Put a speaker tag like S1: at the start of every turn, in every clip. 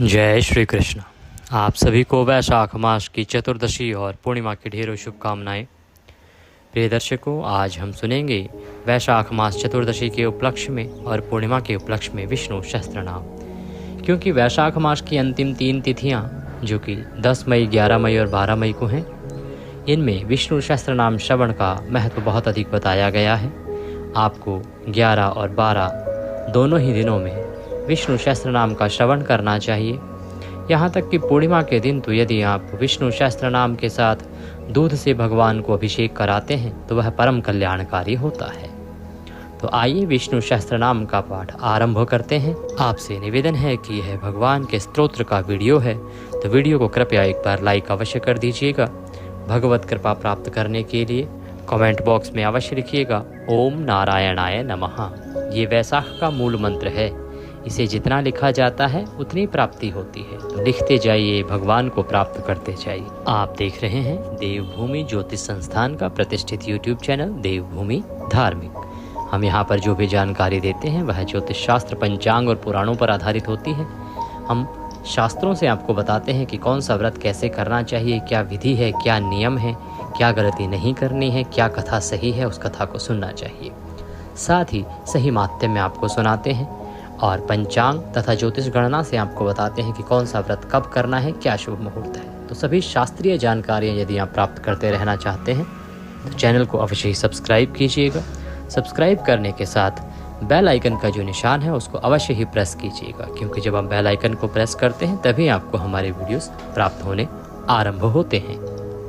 S1: जय श्री कृष्ण। आप सभी को वैशाख मास की चतुर्दशी और पूर्णिमा की ढेरों शुभकामनाएं। प्रिय दर्शकों, आज हम सुनेंगे वैशाख मास चतुर्दशी के उपलक्ष्य में और पूर्णिमा के उपलक्ष्य में विष्णु सहस्त्र नाम। क्योंकि वैशाख मास की अंतिम 3 तिथियां जो कि 10 मई, 11 मई और 12 मई को हैं, इनमें विष्णु सहस्त्र नाम श्रवण का महत्व बहुत अधिक बताया गया है। आपको 11 और 12 दोनों ही दिनों में विष्णु सहस्त्र नाम का श्रवण करना चाहिए। यहाँ तक कि पूर्णिमा के दिन तो यदि आप विष्णु सहस्त्र नाम के साथ दूध से भगवान को अभिषेक कराते हैं तो वह परम कल्याणकारी होता है। तो आइए विष्णु सहस्त्र नाम का पाठ आरंभ करते हैं। आपसे निवेदन है कि यह भगवान के स्तोत्र का वीडियो है, तो वीडियो को कृपया एक बार लाइक अवश्य कर दीजिएगा। भगवत कृपा प्राप्त करने के लिए कमेंट बॉक्स में अवश्य लिखिएगा ओम नारायणाय नमः। ये वैशाख का मूल मंत्र है। इसे जितना लिखा जाता है उतनी प्राप्ति होती है, तो लिखते जाइए, भगवान को प्राप्त करते जाइए। आप देख रहे हैं देवभूमि ज्योतिष संस्थान का प्रतिष्ठित यूट्यूब चैनल देवभूमि धार्मिक। हम यहाँ पर जो भी जानकारी देते हैं वह ज्योतिष शास्त्र, पंचांग और पुराणों पर आधारित होती है। हम शास्त्रों से आपको बताते हैं कि कौन सा व्रत कैसे करना चाहिए, क्या विधि है, क्या नियम है, क्या गलती नहीं करनी है, क्या कथा सही है, उस कथा को सुनना चाहिए। साथ ही सही माध्यम में आपको सुनाते हैं और पंचांग तथा ज्योतिष गणना से आपको बताते हैं कि कौन सा व्रत कब करना है, क्या शुभ मुहूर्त है। तो सभी शास्त्रीय जानकारियाँ यदि आप प्राप्त करते रहना चाहते हैं तो चैनल को अवश्य ही सब्सक्राइब कीजिएगा। सब्सक्राइब करने के साथ बेल आइकन का जो निशान है उसको अवश्य ही प्रेस कीजिएगा, क्योंकि जब हम बेल आइकन को प्रेस करते हैं तभी आपको हमारे वीडियोस प्राप्त होने आरंभ होते हैं।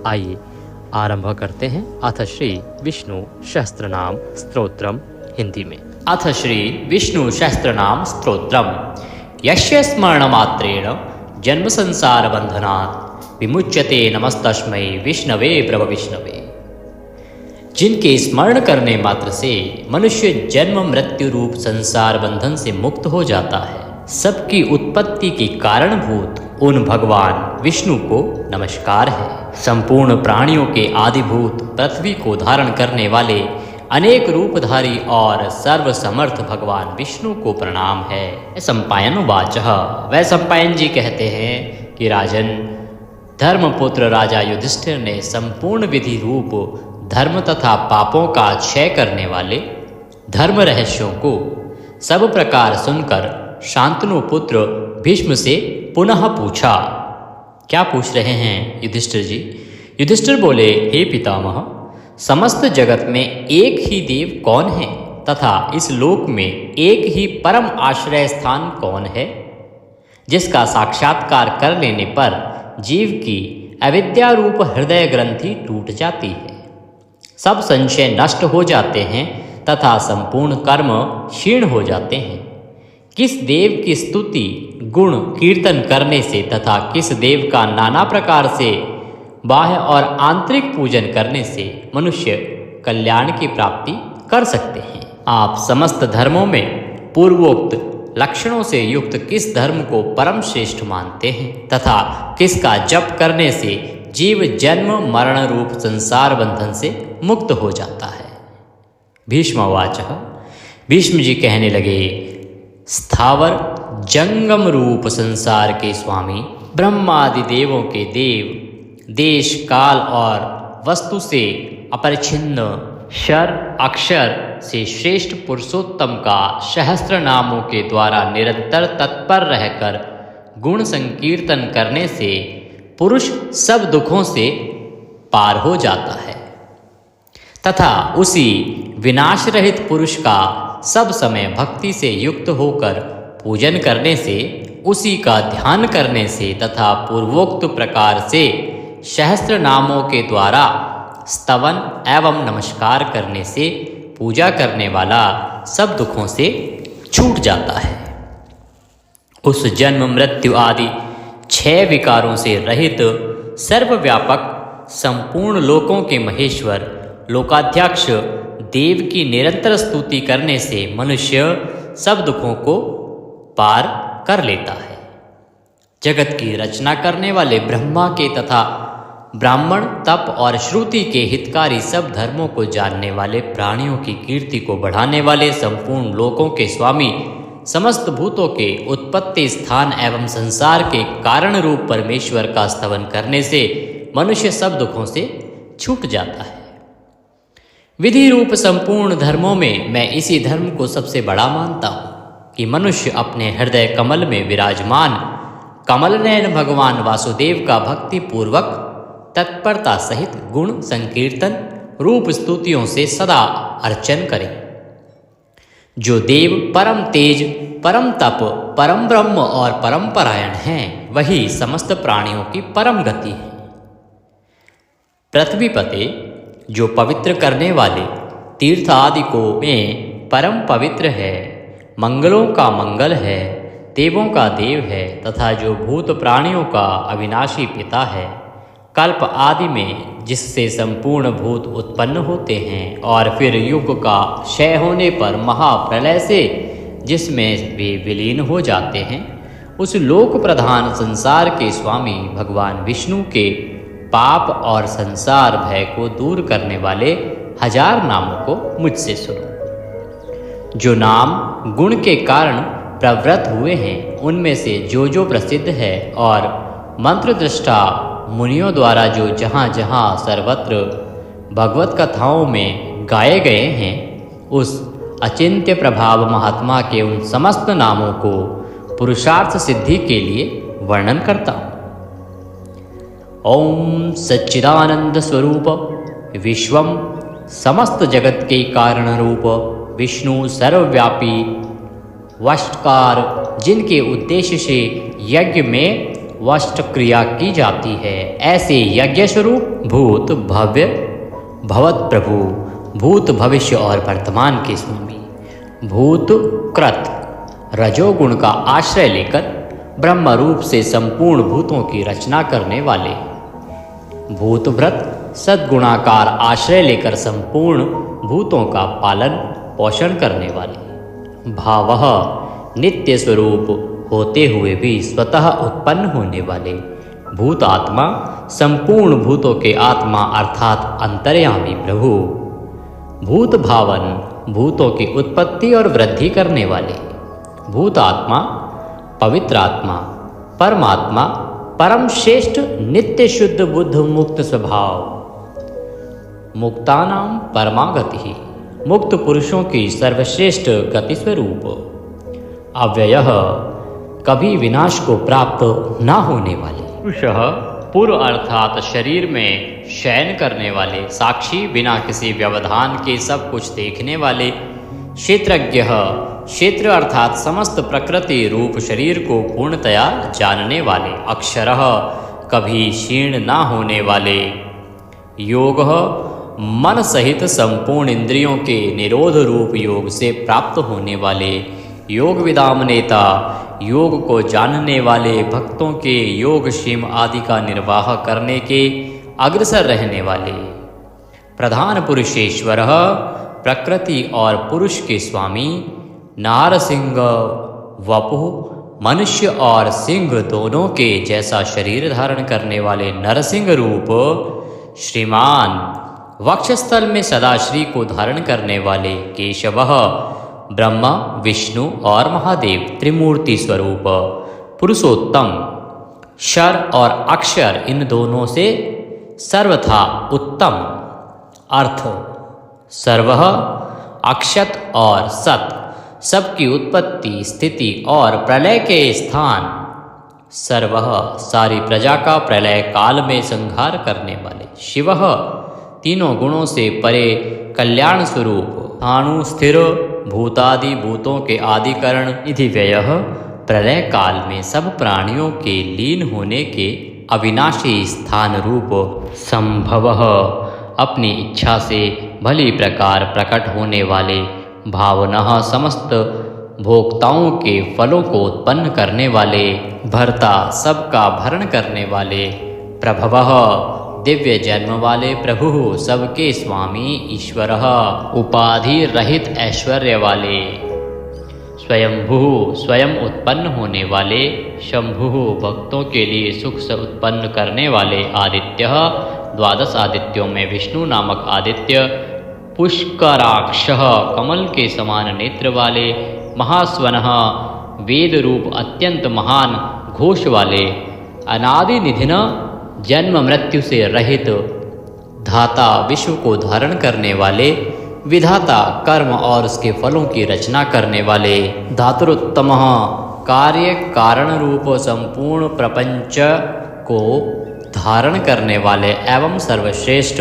S1: आइए आरंभ करते हैं। अथ श्री विष्णु सहस्त्र नाम स्तोत्रम। हिंदी में अथ श्री विष्णु सहस्त्र नाम स्तोत्रम। यस्य स्मरण मात्रेण जन्म संसार बंधनात् विमुच्यते नमस्तस्मै विष्णवे प्रभ विष्णवे। जिनके स्मरण करने मात्र से मनुष्य जन्म मृत्यु रूप संसार बंधन से मुक्त हो जाता है, सबकी उत्पत्ति के कारणभूत उन भगवान विष्णु को नमस्कार है। संपूर्ण प्राणियों के आदिभूत पृथ्वी को धारण करने वाले अनेक रूपधारी और सर्वसमर्थ भगवान विष्णु को प्रणाम है। सम्पायन वाचः। वह सम्पायन जी कहते हैं कि राजन, धर्मपुत्र राजा युधिष्ठिर ने संपूर्ण विधि रूप धर्म तथा पापों का क्षय करने वाले धर्म रहस्यों को सब प्रकार सुनकर शांतनु पुत्र भीष्म से पुनः पूछा। क्या पूछ रहे हैं युधिष्ठिर जी? युधिष्ठिर बोले, हे पितामह, समस्त जगत में एक ही देव कौन है तथा इस लोक में एक ही परम आश्रय स्थान कौन है, जिसका साक्षात्कार कर लेने पर जीव की अविद्या रूप हृदय ग्रंथि टूट जाती है, सब संशय नष्ट हो जाते हैं तथा संपूर्ण कर्म क्षीण हो जाते हैं। किस देव की स्तुति गुण कीर्तन करने से तथा किस देव का नाना प्रकार से बाह्य और आंतरिक पूजन करने से मनुष्य कल्याण की प्राप्ति कर सकते हैं। आप समस्त धर्मों में पूर्वोक्त लक्षणों से युक्त किस धर्म को परम श्रेष्ठ मानते हैं तथा किसका जप करने से जीव जन्म मरण रूप संसार बंधन से मुक्त हो जाता है। भीष्मवाचः। भीष्म जी कहने लगे, स्थावर जंगम रूप संसार के स्वामी ब्रह्मादि देवों के देव, देश काल और वस्तु से अपरिच्छिन्न क्षर अक्षर से श्रेष्ठ पुरुषोत्तम का सहस्त्र नामों के द्वारा निरंतर तत्पर रहकर गुण संकीर्तन करने से पुरुष सब दुखों से पार हो जाता है तथा उसी विनाश रहित पुरुष का सब समय भक्ति से युक्त होकर पूजन करने से, उसी का ध्यान करने से तथा पूर्वोक्त प्रकार से सहस्त्र नामों के द्वारा स्तवन एवं नमस्कार करने से पूजा करने वाला सब दुखों से छूट जाता है। उस जन्म मृत्यु आदि 6 विकारों से रहित सर्वव्यापक संपूर्ण लोकों के महेश्वर लोकाध्यक्ष देव की निरंतर स्तुति करने से मनुष्य सब दुखों को पार कर लेता है। जगत की रचना करने वाले ब्रह्मा के तथा ब्राह्मण तप और श्रुति के हितकारी सब धर्मों को जानने वाले, प्राणियों की कीर्ति को बढ़ाने वाले, संपूर्ण लोकों के स्वामी समस्त भूतों के उत्पत्ति स्थान एवं संसार के कारण रूप परमेश्वर का स्तवन करने से मनुष्य सब दुखों से छूट जाता है। विधि रूप संपूर्ण धर्मों में मैं इसी धर्म को सबसे बड़ा मानता हूँ कि मनुष्य अपने हृदय कमल में विराजमान कमल नयन भगवान वासुदेव का भक्ति पूर्वक तत्परता सहित गुण संकीर्तन रूप स्तुतियों से सदा अर्चन करे। जो देव परम तेज, परम तप, परम ब्रह्म और परम परायण हैं, वही समस्त प्राणियों की परम गति है। पृथ्वीपते, जो पवित्र करने वाले तीर्थ आदि को में परम पवित्र है, मंगलों का मंगल है, देवों का देव है तथा जो भूत प्राणियों का अविनाशी पिता है, कल्प आदि में जिससे संपूर्ण भूत उत्पन्न होते हैं और फिर युग का क्षय होने पर महाप्रलय से जिसमें वे विलीन हो जाते हैं, उस लोक प्रधान संसार के स्वामी भगवान विष्णु के पाप और संसार भय को दूर करने वाले 1000 नामों को मुझसे सुनो। जो नाम गुण के कारण प्रवृत्त हुए हैं, उनमें से जो प्रसिद्ध है और मंत्र दृष्टा मुनियों द्वारा जो जहाँ जहाँ सर्वत्र भगवत कथाओं में गाए गए हैं, उस अचिंत्य प्रभाव महात्मा के उन समस्त नामों को पुरुषार्थ सिद्धि के लिए वर्णन करता हूँ। ओम सच्चिदानंद स्वरूप विश्वम, समस्त जगत के कारण रूप विष्णु सर्वव्यापी वष्टकार, जिनके उद्देश्य से यज्ञ में वष्ट क्रिया की जाती है, ऐसे यज्ञ स्वरूप भूत भव्य भवत प्रभु, भूत भविष्य और वर्तमान के स्वामी, भूत कृत रजोगुण का आश्रय लेकर ब्रह्म रूप से संपूर्ण भूतों की रचना करने वाले, भूतव्रत सद्गुणाकार आश्रय लेकर संपूर्ण भूतों का पालन पोषण करने वाले, भावः नित्य स्वरूप होते हुए भी स्वतः उत्पन्न होने वाले, भूत आत्मा संपूर्ण भूतों के आत्मा अर्थात अंतर्यामी प्रभु, भूत भावन भूतों की उत्पत्ति और वृद्धि करने वाले, भूत आत्मा पवित्र आत्मा परमात्मा परम श्रेष्ठ नित्य शुद्ध बुद्ध मुक्त स्वभाव, मुक्तानाम परमागति, मुक्त पुरुषों की सर्वश्रेष्ठ गति स्वरूप, अव्ययः कभी विनाश को प्राप्त न होने वाले, पुरुषः पूर्व अर्थात शरीर में शयन करने वाले, साक्षी बिना किसी व्यवधान के सब कुछ देखने वाले, क्षेत्रज्ञ क्षेत्र अर्थात समस्त प्रकृति रूप शरीर को पूर्णतया जानने वाले, अक्षरः कभी क्षीण न होने वाले, योगः मन सहित संपूर्ण इंद्रियों के निरोध रूप योग से प्राप्त होने वाले, योग विदाम नेता योग को जानने वाले, भक्तों के योग क्षेम आदि का निर्वाह करने के अग्रसर रहने वाले, प्रधान पुरुषेश्वर प्रकृति और पुरुष के स्वामी, नारसिंह वपुः मनुष्य और सिंह दोनों के जैसा शरीर धारण करने वाले नरसिंह रूप, श्रीमान वक्षस्थल में सदाश्री को धारण करने वाले, केशवः ब्रह्मा विष्णु और महादेव त्रिमूर्ति स्वरूप, पुरुषोत्तम शर और अक्षर इन दोनों से सर्वथा उत्तम, अर्थ सर्वः अक्षत और सत सबकी उत्पत्ति स्थिति और प्रलय के स्थान, सर्वः सारी प्रजा का प्रलय काल में संहार करने वाले, शिवः तीनों गुणों से परे कल्याण स्वरूप, अणु स्थिर भूतादि भूतों के आदिकरण, निधि व्ययः प्रलय काल में सब प्राणियों के लीन होने के अविनाशी स्थान रूप, संभवः अपनी इच्छा से भली प्रकार प्रकट होने वाले, भावनः समस्त भोक्ताओं के फलों को उत्पन्न करने वाले, भर्ता सबका भरण करने वाले, प्रभवः दिव्य जन्म वाले प्रभु सबके स्वामी, ईश्वरः उपाधि रहित ऐश्वर्य वाले, स्वयंभू स्वयं उत्पन्न होने वाले, शंभु भक्तों के लिए सुख से उत्पन्न करने वाले, आदित्यः 12 आदित्यों में विष्णु नामक आदित्य, पुष्कराक्षः कमल के समान नेत्र वाले, महास्वनः, वेद रूप अत्यंत महान घोष वाले, अनादि निधिन, जन्म मृत्यु से रहित, धाता विश्व को धारण करने वाले, विधाता कर्म और उसके फलों की रचना करने वाले, धातुरुत्तमः, कार्य कारण रूप संपूर्ण प्रपंच को धारण करने वाले एवं सर्वश्रेष्ठ,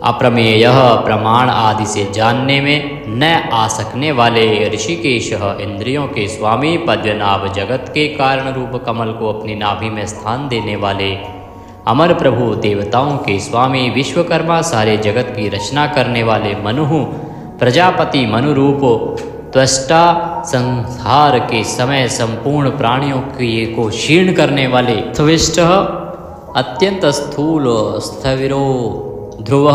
S1: अप्रमेय, प्रमाण आदि से जानने में न आ सकने वाले, ऋषिकेश, इंद्रियों के स्वामी, पद्मनाभ, जगत के कारण रूप कमल को अपनी नाभि में स्थान देने वाले, अमर प्रभु, देवताओं के स्वामी, विश्वकर्मा, सारे जगत की रचना करने वाले, मनु, प्रजापति, मनु रूप, त्वष्टा, संहार के समय संपूर्ण प्राणियों को क्षीण करने वाले, स्विष्ट, अत्यंत स्थूल, स्थविरो, ध्रुव,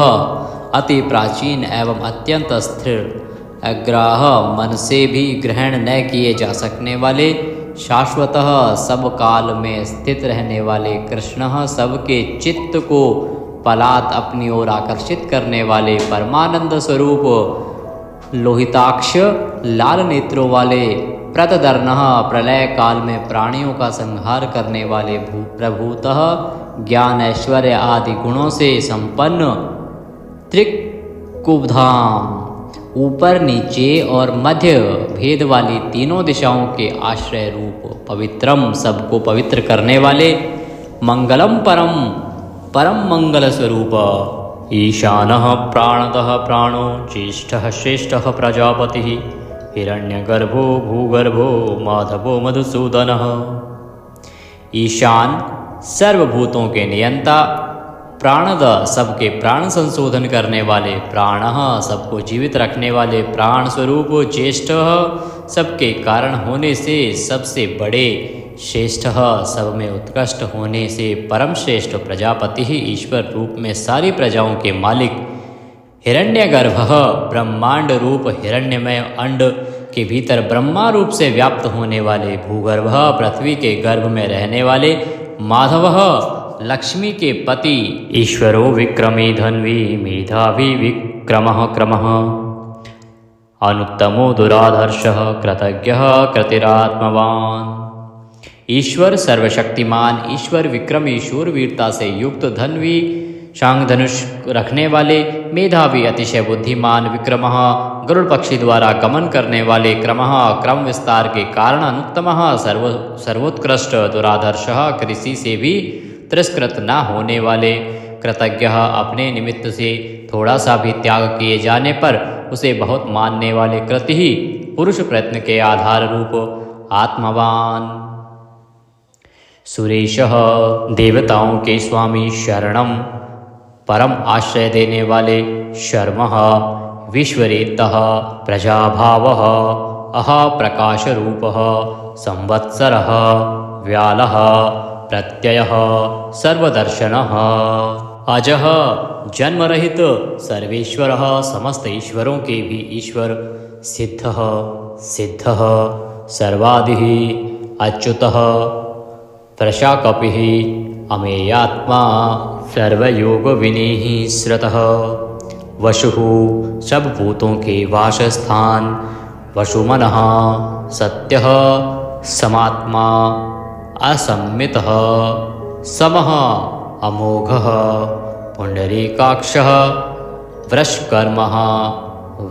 S1: अति प्राचीन एवं अत्यंत स्थिर, अग्राह, मन से भी ग्रहण न किए जा सकने वाले, शाश्वतः, सब काल में स्थित रहने वाले, कृष्ण, सबके चित्त को पलात अपनी ओर आकर्षित करने वाले, परमानंद स्वरूप, लोहिताक्ष, लाल नेत्रों वाले, प्रतदर्णः, प्रलय काल में प्राणियों का संहार करने वाले, प्रभूतः, ज्ञान ऐश्वर्य आदि गुणों से संपन्न, त्रिकुब्धाम, ऊपर नीचे और मध्य भेद वाली तीनों दिशाओं के आश्रय रूप, पवित्रम, सबको पवित्र करने वाले, मंगलम परम, परम मंगल स्वरूप, ईशानः, प्राणतः प्राणो, ज्येष्ठः श्रेष्ठः प्रजापतिः, हिरण्यगर्भो भूगर्भो, माधवो मधुसूदनः, ईशान, सर्वभूतों के नियंता, प्राणद, सबके प्राण संशोधन करने वाले, प्राणः, सबको जीवित रखने वाले, प्राण स्वरूप, ज्येष्ठ, सबके कारण होने से सबसे बड़े, श्रेष्ठ, सब में उत्कृष्ट होने से परम श्रेष्ठ, प्रजापति ही ईश्वर रूप में सारी प्रजाओं के मालिक, हिरण्यगर्भः, ब्रह्मांड रूप हिरण्यमय अंड के भीतर ब्रह्मा रूप से व्याप्त होने वाले, भूगर्भः, पृथ्वी के गर्भ में रहने वाले, माधवः, लक्ष्मी के पति, ईश्वरो विक्रमी धन्वी, मेधावी विक्रमः क्रमः, अनुत्तमो दुराधर्षः, कृतज्ञः कृतिरात्मवान, ईश्वर सर्वशक्तिमान, ईश्वर विक्रमी, शूरवीरता से युक्त, धन्वी, शांग धनुष रखने वाले, मेधावी, अतिशय बुद्धिमान, विक्रमः, गरुड़ पक्षी द्वारा गमन करने वाले, क्रमः, क्रम विस्तार के कारण, अनुत्तमः, सर्वोत्कृष्ट, दुराधर्षः, किसी से भी तिरस्कृत न होने वाले, कृतज्ञः, अपने निमित्त से थोड़ा सा भी त्याग किए जाने पर उसे बहुत मानने वाले, कृति ही, पुरुष प्रयत्न के आधार रूप, आत्मवान, सुरेशः, देवताओं के स्वामी, शरणम, परम आश्रय देने वाले, शर्मः, विश्वरेतः, प्रजाभावः, अह प्रकाशरूपः, संवत्सरः, व्यालः, प्रत्ययः, सर्वदर्शनः, अजः, जन्मरहित, सर्वेश्वरः, समस्त ईश्वरों के भी ईश्वर, सिद्धः, सिद्धः, सर्वादिः, अच्युतः, प्रशाकपिः, अमेयात्मा, सर्वयोग विनीः श्रतः, वशुः, सब भूतों के वासस्थान, वशुमनः, सत्यः, समात्मा, असम्मितः, समः, अमोघः, पुंडरीकाक्षः, वृषकर्मः,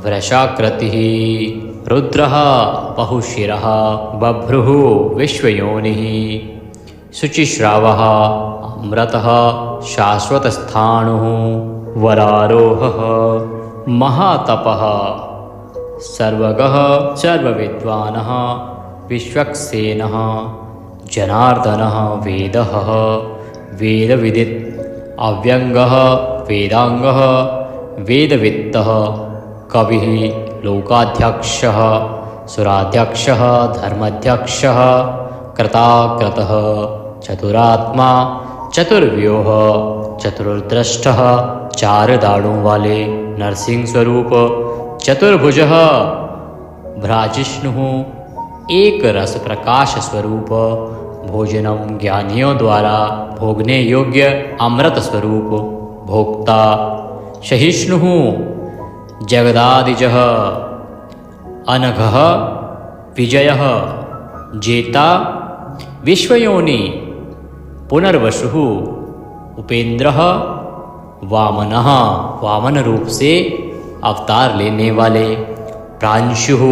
S1: वृषाकृतिः, रुद्रः, बहुशिरः, बभ्रुः, विश्वयोनिः, शुचिश्रावः, अमृतः, शाश्वतस्थाणुः, वरारोहः, महातपः, सर्वगः, सर्वविद्वानः, विश्वक्सेनः, जनार्दनः, वेदः, वेदविदित्, अव्यङ्गः, वेदाङ्गः, वेदवित्तः, कविः, लोकाध्यक्षः, सुराध्यक्षः, धर्माध्यक्षः, कृताकृतः, चतुरात्मा, चतुर्व्यूह, चतुर्द्रष्टः, चार दाढ़ों वाले, नरसिंह स्वरूप, चतुर्भुजः, भ्राजिष्णुः, एक रस प्रकाश स्वरूप, भोजनम, ज्ञानियों द्वारा भोगने योग्य अमृत स्वरूप, भोक्ता, सहिष्णुः, जगदादिजः, अनघः विजयः जेता विश्वयोनि पुनर्वसुः उपेंद्रः वामनः वामन रूप से अवतार लेने वाले प्रांशुः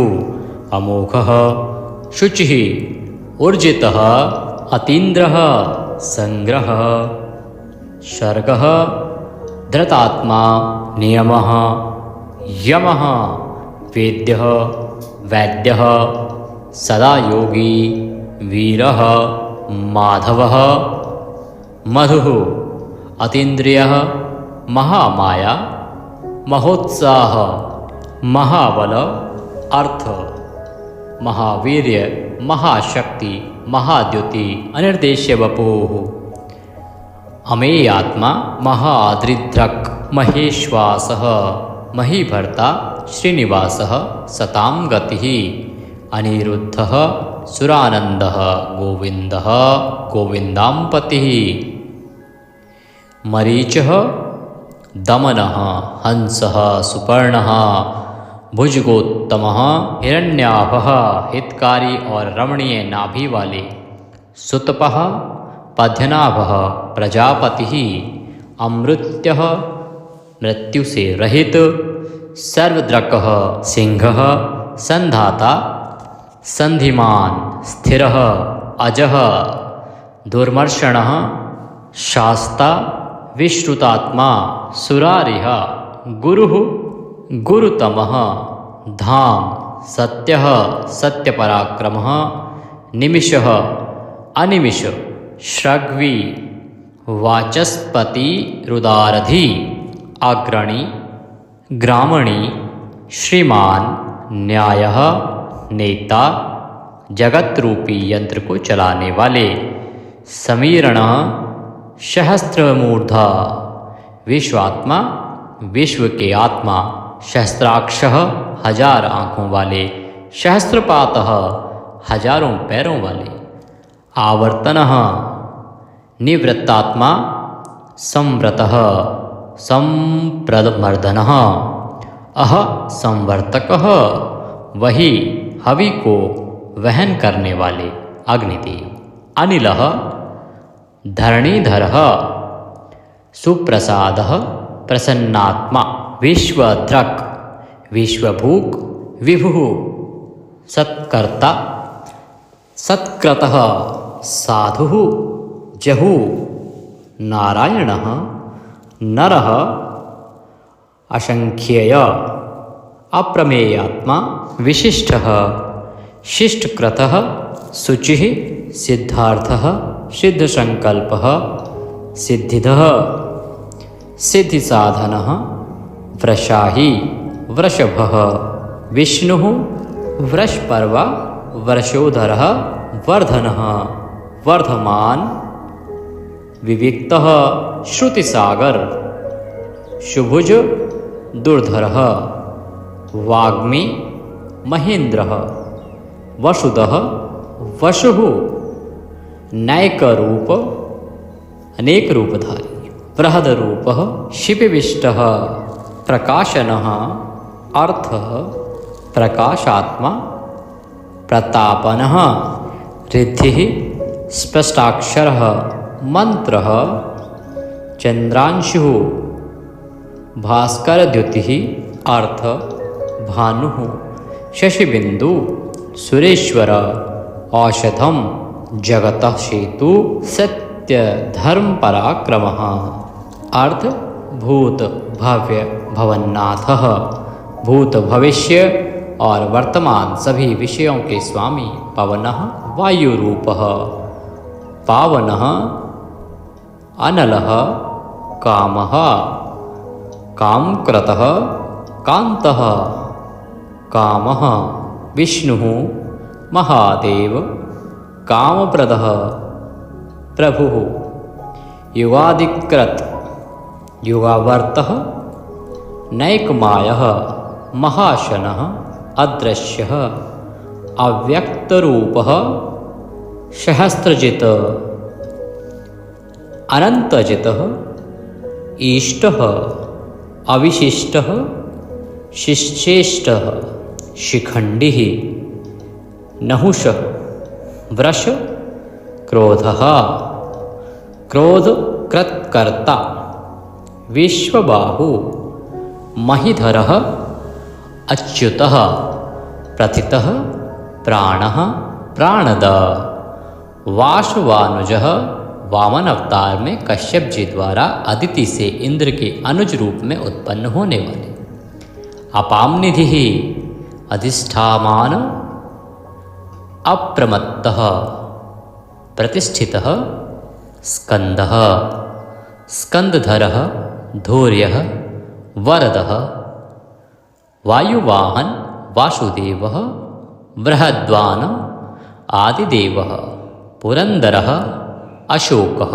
S1: अमोघः शुचिः ऊर्जितः अतीन्द्रः संग्रह सर्गः धृतात्मा नियमः यमः वेद्यः वैद्यः सदा योगी वीरः माधवः मधुः अतीन्द्रियः महामाया महोत्साह महाबल अर्थ महावीर्य महाशक्ति महाद्युति अनिर्देश्य वपुः अमेयात्मा महादृद्रक् महेश्वासः महीभर्ता श्रीनिवासः सतां गतिः अनिरुद्धः सुरानन्दः गोविन्दः गोविन्दाम्पतिः मरीचः दमनः हंसः सुपर्णः भुजगोत्तमः हिरण्याभः हितकारी और रमणीय नाभि वाले सुतपः पद्यनाभः प्रजापतिः अमृत्यः मृत्यु से रहित सर्वद्रकः सिंहः संधाता संधिमान स्थिरः अजः दुर्मर्षणः शास्ता विश्रुतात्मा सुरारिः गुरुः गुरुतमः धाम सत्यः सत्यपराक्रमः निमिषः अनिमिष श्रग्वी वाचस्पति रुदारधि अग्रणी ग्रामणी श्रीमान न्यायः नेता जगत रूपी यंत्र को चलाने वाले समीरण सहस्त्रमूर्धा विश्वात्मा विश्व के आत्मा सहस्त्राक्षः हजार आँखों वाले सहस्त्रपातः हजारों पैरों वाले आवर्तनः निवृत्तात्मा संव्रतः संप्रमर्दनः अह संवर्तकः वही हवि को वहन करने वाले अग्निदेव अनिलः धरणीधरः सुप्रसादः प्रसन्नात्मा विश्वद्रक विश्वभूक विभुः सत्कर्ता सत्कृतः साधुः जहु नारायणः नरः असंख्येय अप्रमेयात्मा विशिष्टः शिष्टकृतः शुचिः सिद्धार्थः सिद्धसंकल्पः सिद्धिदः सिद्धिसाधनः वृषाही वृषभः विष्णुः वृषपर्वा वर्षोधरः वर्धनः वर्धमान विविक्तः श्रुतिसागर शुभुज दुर्धरः वाग्मी महेन्द्रः वसुदः वसुः नैकरूप अनेक रूपधारी बृहद रूपः शिपिविष्टः प्रकाशनः अर्थः प्रकाशात्मा प्रतापनः रिद्धिः स्पष्टाक्षरः मंत्रः चंद्रांशुः भास्करद्युतिः अर्थ भानुः शशिबिंदु सुरेश्वर औषधम जगतः सेतु सत्य धर्म पराक्रमः अर्थ भूत भव्य भवन्नाथः भूत भविष्य और वर्तमान सभी विषयों के स्वामी पवनः वायुरूपः पावनः अनलः कामः कामकृतः कान्तः कामः विष्णुः महादेव कामप्रदः प्रभुः युगादिकृत युगावर्तः नैकमायः महाशनः अदृश्यः अव्यक्तरूपः सहस्रजित अनंतजितः ईष्टः अविशिष्टः शिष्येष्टः शिखण्डिः नहुषः वृष क्रोधः क्रोधकृत्कर्ता विश्वबाहु महीधरः अच्युतः प्रथितः प्राणः प्राणद वासवानुजः वामन अवतार में कश्यप जी द्वारा अदिति से इंद्र के अनुज रूप में उत्पन्न होने वाले। अपाम निधि अधिष्ठामान अप्रमत्तः प्रतिष्ठितः स्कंदः स्कंदधरः धैर्यः वरदः वायुवाहन वासुदेवः बृहद्वान आदिदेवः पुरंदरः अशोकः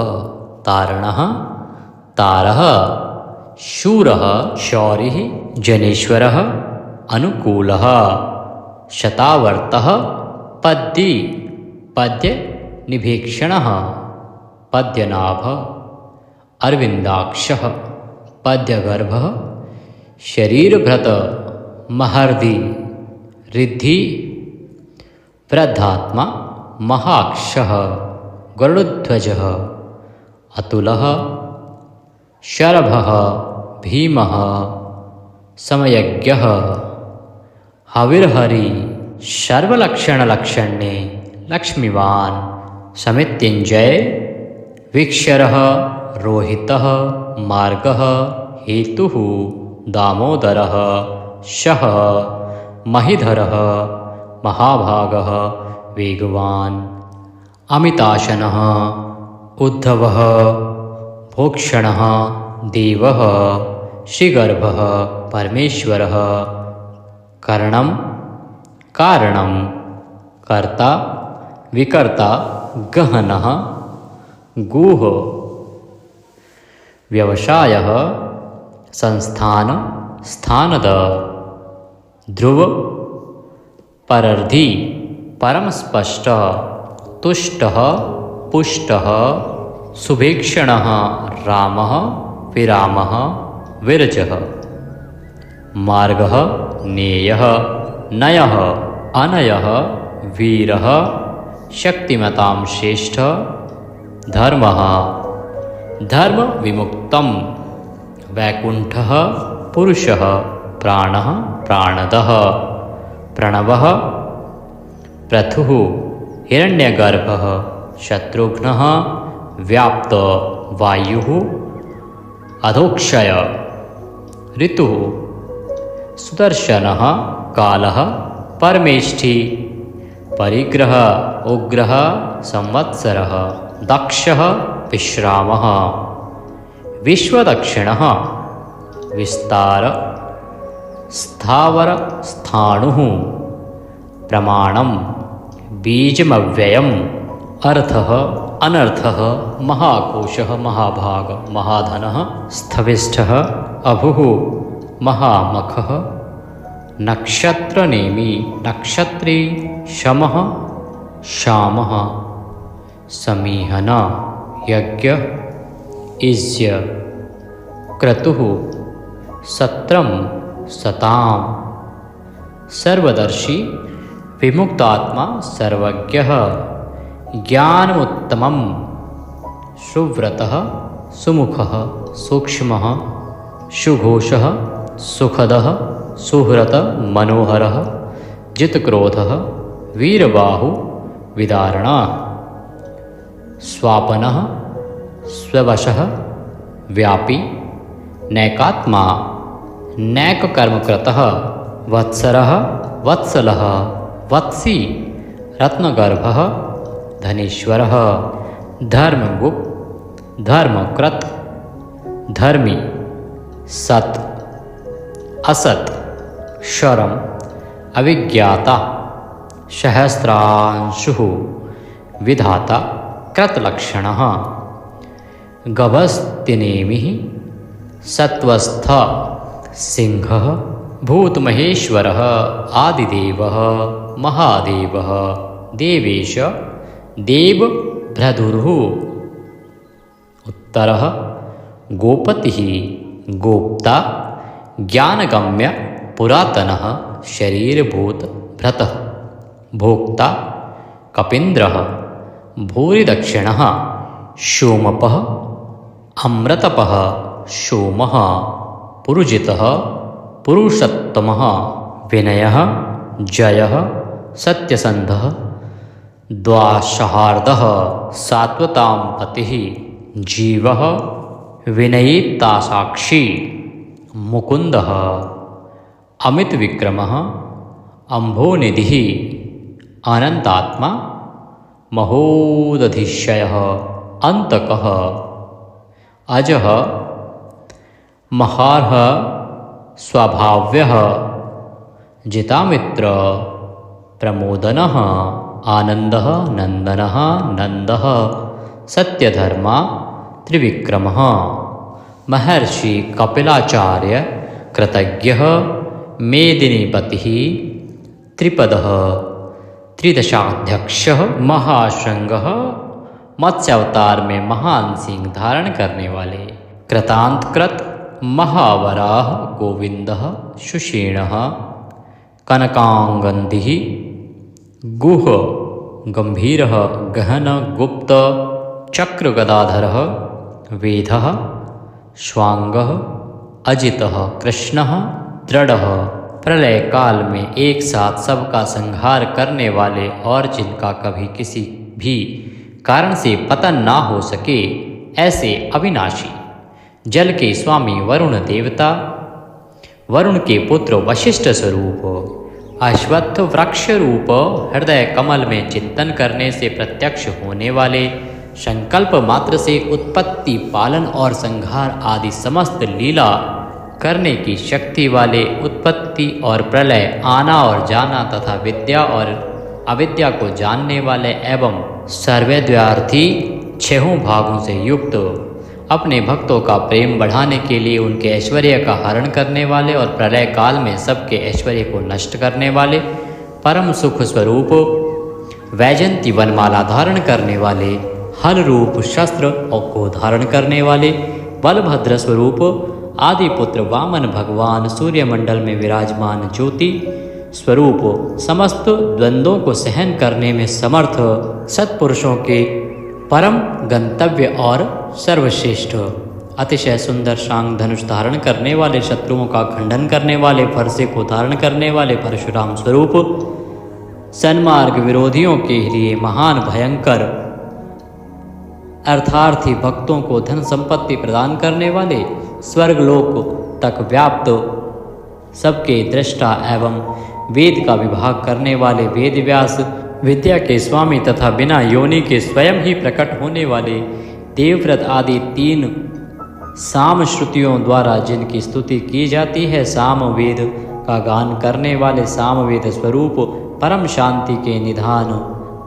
S1: तारणः तारः शूरः शौरिः जनेश्वरः अनुकूलः शतावर्तः पद्दी पद्य निभीक्षणः पद्यनाभ अरविंदाक्षः पद्यगर्भः शरीरभृत महर्दि रिद्धि वृद्धात्मा महाक्षः गरुड़ध्वजः अतुलः शरभः भीमः समयज्ञः हविर्हरि सर्वलक्षणलक्षण्ये लक्ष्मीवान् समित्यञ्जय विक्षरः रोहितः मार्गः हेतुः दामोदरः शः महीधरः महाभागः वेगवान् अमिताशनः उद्धवः भोक्षणः देवः श्रीगर्भः परमेश्वरः कर्णं कारणं कर्ता विकर्ता गहनः गुह व्यवसायः संस्थान स्थानद ध्रुव परर्धि परमस्पष्ट तुष्टः पुष्टः सुभीक्षणः रामः विरामः विरजः मार्गः नेयः नयः अनयः वीरः शक्तिमतां श्रेष्ठ धर्मः धर्म विमुक्तं वैकुंठः पुरुषः प्राणः प्राणदः प्रणवः प्रथुः हिरण्यगर्भः शत्रुघ्नः व्याप्त वायुः अधोक्षय ऋतुः सुदर्शनः कालः परमेष्ठी परिग्रह उग्रः संवत्सरः दक्षः विश्रामः विश्वदक्षिणः विस्तार स्थावर स्थाणुः प्रमाणं बीजमव्ययम् अर्थः अनर्थः महाकोशः महाभाग महाधनः स्थविष्ठः अभुः महामखः नक्षत्रनेमी नक्षत्री शमः शामः समीहन यज्ञ इज्य क्रतुः सत्रम सतां सर्वदर्शी विमुक्तात्मा सर्वज्ञः ज्ञानमुत्तमं सुव्रतः सुमुखः सूक्ष्मः सुघोषः सुखदः सुहृत मनोहरः जितक्रोधः वीरबाहु विदारणा स्वापनः स्ववशः व्यापी नैकात्मा नैककर्मकृतः वत्सरः वत्सलः वत्सी रत्नगर्भः धनेश्वरः धर्मगुप्त धर्मकृत धर्मी सत असत शरम अविज्ञाता सहस्रांशुः विधाता कृतलक्षणः गभस्तिनेमिः सत्वस्थ सिंहः भूतमहेश्वरः आदिदेवः महादेवः देवेश देवभ्रधुः उत्तरः गोपतिः गोप्ता ज्ञानगम्य पुरातनः शरीरभूत भृतः भोक्ता कपीन्द्रः भूरिदक्षिणः सोमपः अमृतपः सोमः पुरुजितः पुरुषोत्तमः विनयः जयः सत्यसन्धः द्वासहार्दः सात्वतां पतिः जीवः विनयिता साक्षी मुकुन्दः अमित विक्रमः अम्भोनिधिः अनन्तात्मा महोदधिशयः अन्तकः अजः महार्ह स्वभाव्यः जितामित्र प्रमोदनः आनन्दः नन्दनः नन्दः सत्यधर्मा त्रिविक्रमः महर्षि कपिलाचार्य कृतज्ञः मेदिनीपतिः त्रिपदः त्रिदशाध्यक्षः महाशृंगः मत्स्यावतार में महान सिंह धारण करने वाले कृतांतकृत महावराह गोविंदः सुषेणः कनकांगन्धिः गुह गंभीरः गहन गुप्त चक्र गदाधरः वेदः स्वांगः अजितः कृष्णः दृढ़ः प्रलय काल में एक साथ सबका संहार करने वाले और जिनका कभी किसी भी कारण से पतन ना हो सके ऐसे अविनाशी जल के स्वामी वरुण देवता वरुण के पुत्र वशिष्ठ स्वरूप अश्वत्थ वृक्ष रूप हृदय कमल में चिंतन करने से प्रत्यक्ष होने वाले संकल्प मात्र से उत्पत्ति पालन और संहार आदि समस्त लीला करने की शक्ति वाले उत्पत्ति और प्रलय आना और जाना तथा विद्या और अविद्या को जानने वाले एवं सर्वैद्वार्थी छहों भागों से युक्त अपने भक्तों का प्रेम बढ़ाने के लिए उनके ऐश्वर्य का हरण करने वाले और प्रलय काल में सबके ऐश्वर्य को नष्ट करने वाले परम सुख स्वरूप वैजंती वनमाला धारण करने वाले हल रूप शस्त्र को धारण करने वाले बलभद्र स्वरूप आदि पुत्र वामन भगवान सूर्यमंडल में विराजमान ज्योति स्वरूप समस्त द्वंद्वों को सहन करने में समर्थ सत्पुरुषों के परम गंतव्य और सर्वश्रेष्ठ अतिशय सुंदर शांग धनुष धारण करने वाले शत्रुओं का खंडन करने वाले फरसे को धारण करने वाले परशुराम स्वरूप सन्मार्ग विरोधियों के लिए महान भयंकर अर्थार्थी भक्तों को धन संपत्ति प्रदान करने वाले स्वर्गलोक तक व्याप्त सबके दृष्टा एवं वेद का विभाग करने वाले वेद व्यास विद्या के स्वामी तथा बिना योनि के स्वयं ही प्रकट होने वाले देवव्रत आदि 3 साम श्रुतियों द्वारा जिनकी स्तुति की जाती है साम वेद का गान करने वाले सामवेद स्वरूप परम शांति के निधान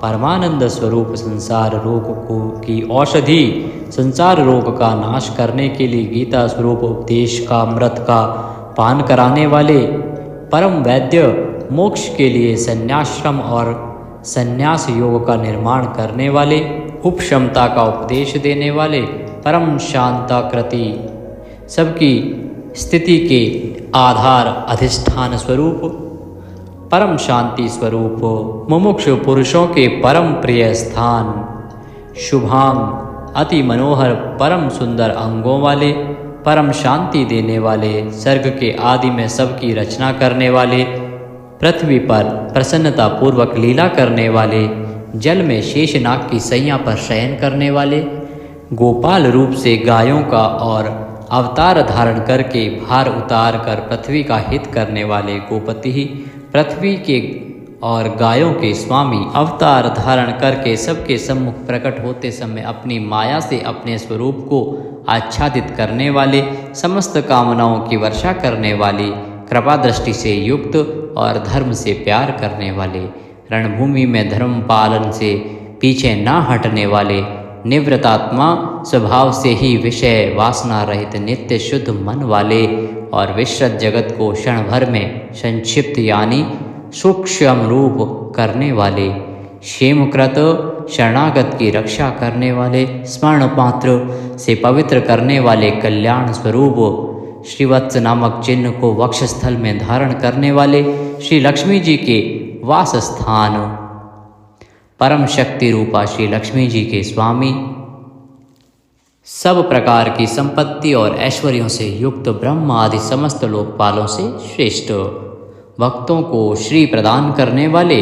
S1: परमानंद स्वरूप संसार रोग को की औषधि संसार रोग का नाश करने के लिए गीता स्वरूप उपदेश का अमृत का पान कराने वाले परम वैद्य मोक्ष के लिए संन्याश्रम और संन्यास योग का निर्माण करने वाले उपशमता का उपदेश देने वाले परम शांताकृति सबकी स्थिति के आधार अधिष्ठान स्वरूप परम शांति स्वरूप मुमुक्ष पुरुषों के परम प्रिय स्थान शुभांग अति मनोहर परम सुंदर अंगों वाले परम शांति देने वाले सर्ग के आदि में सबकी रचना करने वाले पृथ्वी पर प्रसन्नता पूर्वक लीला करने वाले जल में शेषनाग की सैया पर शयन करने वाले गोपाल रूप से गायों का और अवतार धारण करके भार उतार कर पृथ्वी का हित करने वाले गोपति ही पृथ्वी के और गायों के स्वामी अवतार धारण करके सबके सम्मुख प्रकट होते समय अपनी माया से अपने स्वरूप को आच्छादित करने वाले समस्त कामनाओं की वर्षा करने वाले कृपा दृष्टि से युक्त और धर्म से प्यार करने वाले रणभूमि में धर्म पालन से पीछे ना हटने वाले निवृत्तात्मा स्वभाव से ही विषय वासना रहित नित्य शुद्ध मन वाले और विश्व जगत को क्षण भर में संक्षिप्त यानी सूक्ष्म रूप करने वाले क्षेमकृत शरणागत की रक्षा करने वाले स्मरण पात्र से पवित्र करने वाले कल्याण स्वरूप श्रीवत्स नामक चिन्ह को वक्षस्थल में धारण करने वाले श्री लक्ष्मी जी के वास स्थान, परम शक्ति रूपा श्री लक्ष्मी जी के स्वामी, सब प्रकार की संपत्ति और ऐश्वर्यों से युक्त ब्रह्म आदि समस्त लोकपालों से श्रेष्ठ, भक्तों को श्री प्रदान करने वाले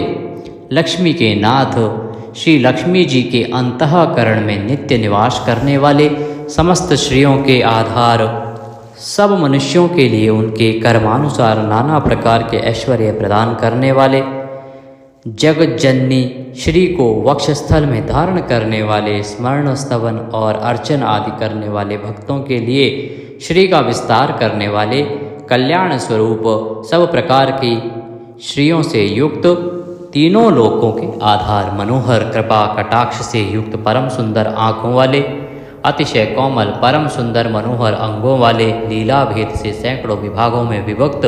S1: लक्ष्मी के नाथ श्री लक्ष्मी जी के अंतःकरण में नित्य निवास करने वाले, समस्त श्रेयों के आधार, सब मनुष्यों के लिए उनके कर्मानुसार नाना प्रकार के ऐश्वर्य प्रदान करने वाले, जगत जननी श्री को वक्षस्थल में धारण करने वाले, स्मरण स्तवन और अर्चन आदि करने वाले भक्तों के लिए श्री का विस्तार करने वाले, कल्याण स्वरूप सब प्रकार की श्रियों से युक्त, तीनों लोकों के आधार, मनोहर कृपा कटाक्ष से युक्त, परम सुंदर आँखों वाले, अतिशय कोमल परम सुंदर मनोहर अंगों वाले, लीला भेद से सैकड़ों विभागों में विभक्त,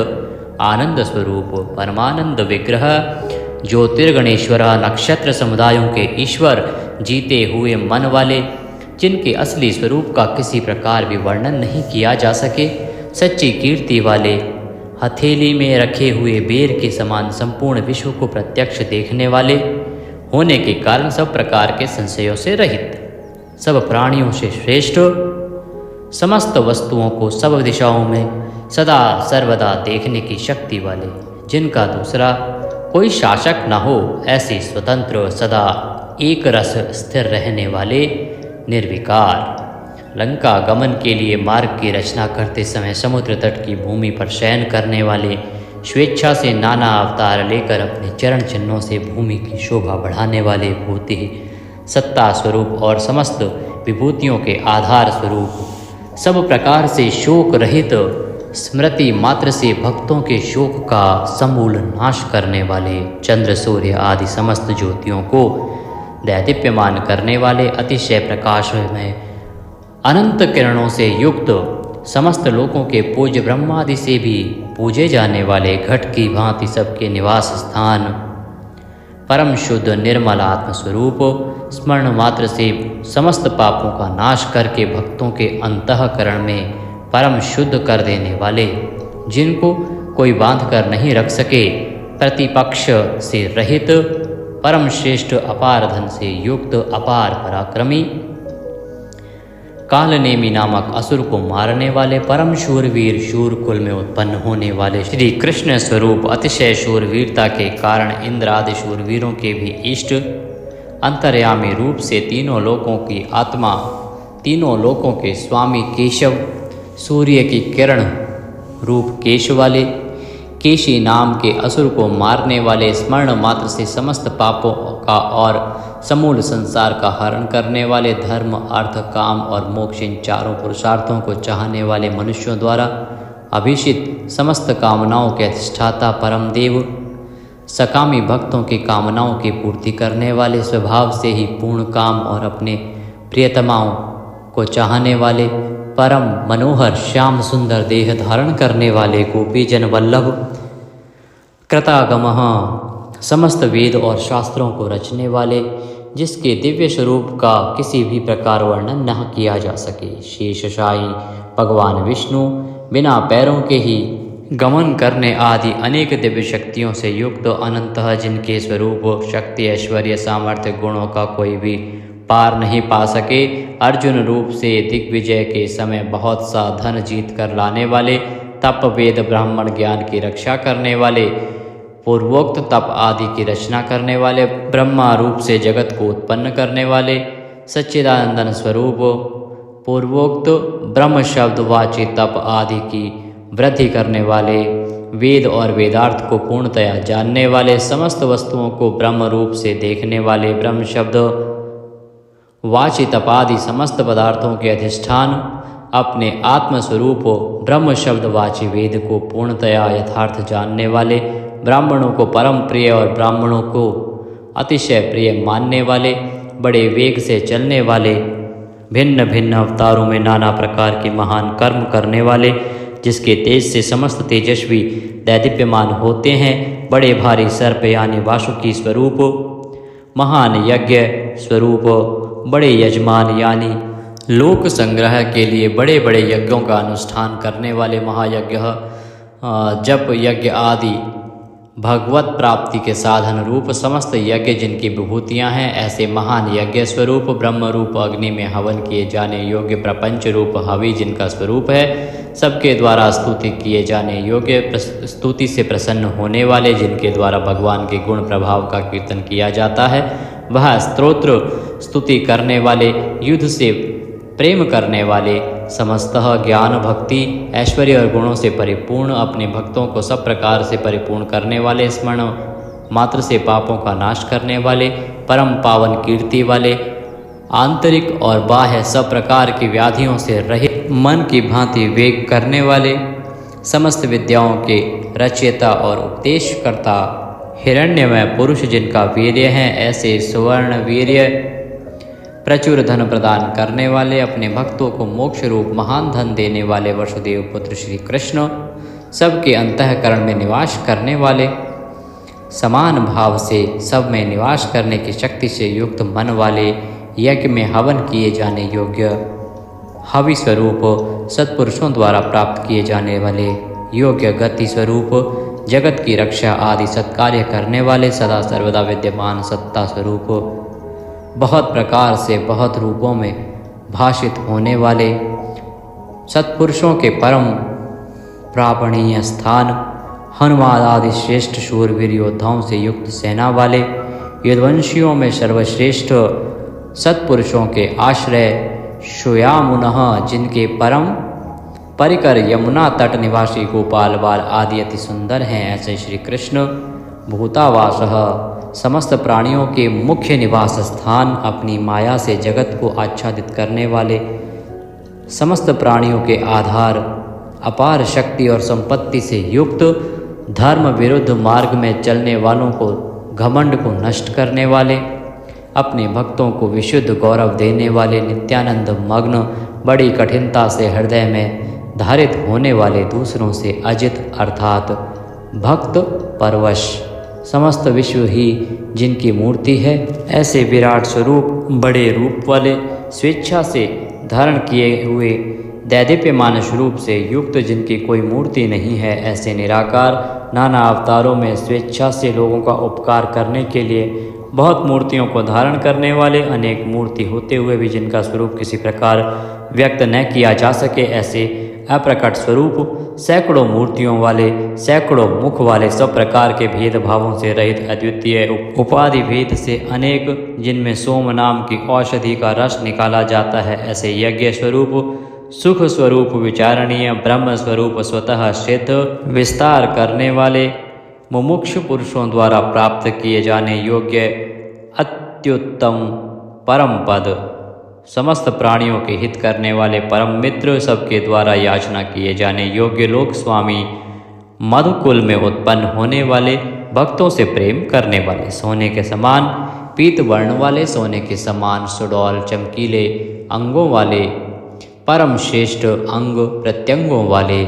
S1: आनंद स्वरूप परमानंद विग्रह, ज्योतिर्गणेश्वर, नक्षत्र समुदायों के ईश्वर, जीते हुए मन वाले, जिनके असली स्वरूप का किसी प्रकार भी वर्णन नहीं किया जा सके, सच्ची कीर्ति वाले, हथेली में रखे हुए बेर के समान संपूर्ण विश्व को प्रत्यक्ष देखने वाले होने के कारण सब प्रकार के संशयों से रहित, सब प्राणियों से श्रेष्ठ, समस्त वस्तुओं को सब दिशाओं में सदा सर्वदा देखने की शक्ति वाले, जिनका दूसरा कोई शासक न हो, ऐसे स्वतंत्र सदा एक रस स्थिर रहने वाले, निर्विकार, लंका गमन के लिए मार्ग की रचना करते समय समुद्र तट की भूमि पर शयन करने वाले, स्वेच्छा से नाना अवतार लेकर अपने चरण चिन्हों से भूमि की शोभा बढ़ाने वाले, भूति सत्ता स्वरूप और समस्त विभूतियों के आधार स्वरूप, सब प्रकार से शोक रहित, स्मृति मात्र से भक्तों के शोक का समूल नाश करने वाले, चंद्र सूर्य आदि समस्त ज्योतियों को दैदीप्यमान करने वाले, अतिशय प्रकाश में अनंत किरणों से युक्त, समस्त लोकों के पूज्य ब्रह्मादि से भी पूजे जाने वाले, घट की भांति सबके निवास स्थान, परम शुद्ध निर्मल आत्मस्वरूप, स्मरण मात्र से समस्त पापों का नाश करके भक्तों के अंतःकरण में परम शुद्ध कर देने वाले, जिनको कोई बांध कर नहीं रख सके, प्रतिपक्ष से रहित, परम श्रेष्ठ अपार धन से युक्त, अपार पराक्रमी, कालनेमी नामक असुर को मारने वाले, परम शूरवीर, शूर कुल में उत्पन्न होने वाले श्री कृष्ण स्वरूप, अतिशय शूरवीरता के कारण इंद्र आदि शूरवीरों के भी इष्ट, अंतर्यामी रूप से तीनों लोकों की आत्मा, तीनों लोकों के स्वामी केशव, सूर्य की किरण रूप केश वाले, केशी नाम के असुर को मारने वाले, स्मरण मात्र से समस्त पापों का और समूल संसार का हरण करने वाले, धर्म अर्थ काम और मोक्ष इन चारों पुरुषार्थों को चाहने वाले मनुष्यों द्वारा अभिषित, समस्त कामनाओं के अधिष्ठाता परम देव, सकामी भक्तों की कामनाओं की पूर्ति करने वाले, स्वभाव से ही पूर्ण काम और अपने प्रियतमाओं को चाहने वाले, परम मनोहर श्याम सुंदर देह धारण करने वाले, गोपीजन वल्लभ, कृतागमः, समस्त वेद और शास्त्रों को रचने वाले, जिसके दिव्य स्वरूप का किसी भी प्रकार वर्णन न किया जा सके, शेषशायी भगवान विष्णु, बिना पैरों के ही गमन करने आदि अनेक दिव्य शक्तियों से युक्त, अनंतः जिनके स्वरूप शक्ति ऐश्वर्य सामर्थ्य गुणों का कोई भी पार नहीं पा सके, अर्जुन रूप से दिग्विजय के समय बहुत सा धन जीत कर लाने वाले, तप वेद ब्राह्मण ज्ञान की रक्षा करने वाले, पूर्वोक्त तप आदि की रचना करने वाले, ब्रह्मा रूप से जगत को उत्पन्न करने वाले, सच्चिदानंदन स्वरूप, पूर्वोक्त ब्रह्म शब्द वाची तप आदि की वृद्धि करने वाले, वेद और वेदार्थ को पूर्णतया जानने वाले, समस्त वस्तुओं को ब्रह्म रूप से देखने वाले, ब्रह्म शब्द वाची तपादि समस्त पदार्थों के अधिष्ठान, अपने आत्मस्वरूप ब्रह्म शब्द वाची वेद को पूर्णतया यथार्थ जानने वाले, ब्राह्मणों को परम प्रिय और ब्राह्मणों को अतिशय प्रिय मानने वाले, बड़े वेग से चलने वाले, भिन्न भिन्न अवतारों में नाना प्रकार के महान कर्म करने वाले, जिसके तेज से समस्त तेजस्वी दैदीप्यमान होते हैं, बड़े भारी सर्प यानी वासुकी स्वरूप, महान यज्ञ स्वरूप, बड़े यजमान यानी लोक संग्रह के लिए बड़े बड़े यज्ञों का अनुष्ठान करने वाले महायज्ञ, जप यज्ञ आदि भगवत प्राप्ति के साधन रूप समस्त यज्ञ जिनकी विभूतियाँ हैं, ऐसे महान यज्ञ स्वरूप ब्रह्म रूप अग्नि में हवन किए जाने योग्य प्रपंच रूप हवि जिनका स्वरूप है, सबके द्वारा स्तुति किए जाने योग्य स्तुति से प्रसन्न होने वाले, जिनके द्वारा भगवान के गुण प्रभाव का कीर्तन किया जाता है, वह स्तोत्र स्तुति करने वाले, युद्ध से प्रेम करने वाले, समस्तः ज्ञान भक्ति ऐश्वर्य और गुणों से परिपूर्ण, अपने भक्तों को सब प्रकार से परिपूर्ण करने वाले, स्मरण मात्र से पापों का नाश करने वाले, परम पावन कीर्ति वाले, आंतरिक और बाह्य सब प्रकार की व्याधियों से रहित, मन की भांति वेग करने वाले, समस्त विद्याओं के रचयिता और उपदेशकर्ता, हिरण्यमय पुरुष जिनका वीर्य है, ऐसे सुवर्ण वीर्य प्रचुर धन प्रदान करने वाले, अपने भक्तों को मोक्ष रूप महान धन देने वाले वसुदेव पुत्र श्री कृष्ण, सबके अंतःकरण में निवास करने वाले, समान भाव से सब में निवास करने की शक्ति से युक्त मन वाले, यज्ञ में हवन किए जाने योग्य हवि स्वरूप सत्पुरुषों द्वारा प्राप्त किए जाने वाले, योग्य गति स्वरूप जगत की रक्षा आदि सत्कार्य करने वाले, सदा सर्वदा विद्यमान सत्ता स्वरूप बहुत प्रकार से बहुत रूपों में भाषित होने वाले, सत्पुरुषों के परम प्रापणीय स्थान, हनुमान आदि श्रेष्ठ शूरवीर योद्धाओं से युक्त सेना वाले, यदुवंशियों में सर्वश्रेष्ठ सत्पुरुषों के आश्रय, श्यामुनः जिनके परम परिकर यमुना तट निवासी गोपाल बाल आदि अति सुंदर हैं, ऐसे श्री कृष्ण भूतावासः समस्त प्राणियों के मुख्य निवास स्थान, अपनी माया से जगत को आच्छादित करने वाले, समस्त प्राणियों के आधार, अपार शक्ति और संपत्ति से युक्त, धर्म विरुद्ध मार्ग में चलने वालों को घमंड को नष्ट करने वाले, अपने भक्तों को विशुद्ध गौरव देने वाले, नित्यानंद मग्न, बड़ी कठिनता से हृदय में धारित होने वाले, दूसरों से अजित अर्थात भक्त परवश, समस्त विश्व ही जिनकी मूर्ति है, ऐसे विराट स्वरूप बड़े रूप वाले, स्वेच्छा से धारण किए हुए दैदीप्यमान स्वरूप से युक्त, जिनकी कोई मूर्ति नहीं है, ऐसे निराकार नाना अवतारों में स्वेच्छा से लोगों का उपकार करने के लिए बहुत मूर्तियों को धारण करने वाले, अनेक मूर्ति होते हुए भी जिनका स्वरूप किसी प्रकार व्यक्त न किया जा सके, ऐसे अप्रकट स्वरूप सैकड़ों मूर्तियों वाले, सैकड़ों मुख वाले, सब प्रकार के भेदभावों से रहित, अद्वितीय उपाधि भेद से अनेक, जिनमें सोम नाम की औषधि का रस निकाला जाता है, ऐसे यज्ञ स्वरूप, सुख स्वरूप, विचारणीय ब्रह्म स्वरूप, स्वतः सिद्ध विस्तार करने वाले, मुमुक्षु पुरुषों द्वारा प्राप्त किए जाने योग्य अत्युत्तम परम पद, समस्त प्राणियों के हित करने वाले परम मित्र, सबके द्वारा याचना किए जाने योग्य लोक स्वामी, मधुकुल में उत्पन्न होने वाले, भक्तों से प्रेम करने वाले, सोने के समान पीत वर्ण वाले, सोने के समान सुडौल चमकीले अंगों वाले, परम श्रेष्ठ अंग प्रत्यंगों वाले,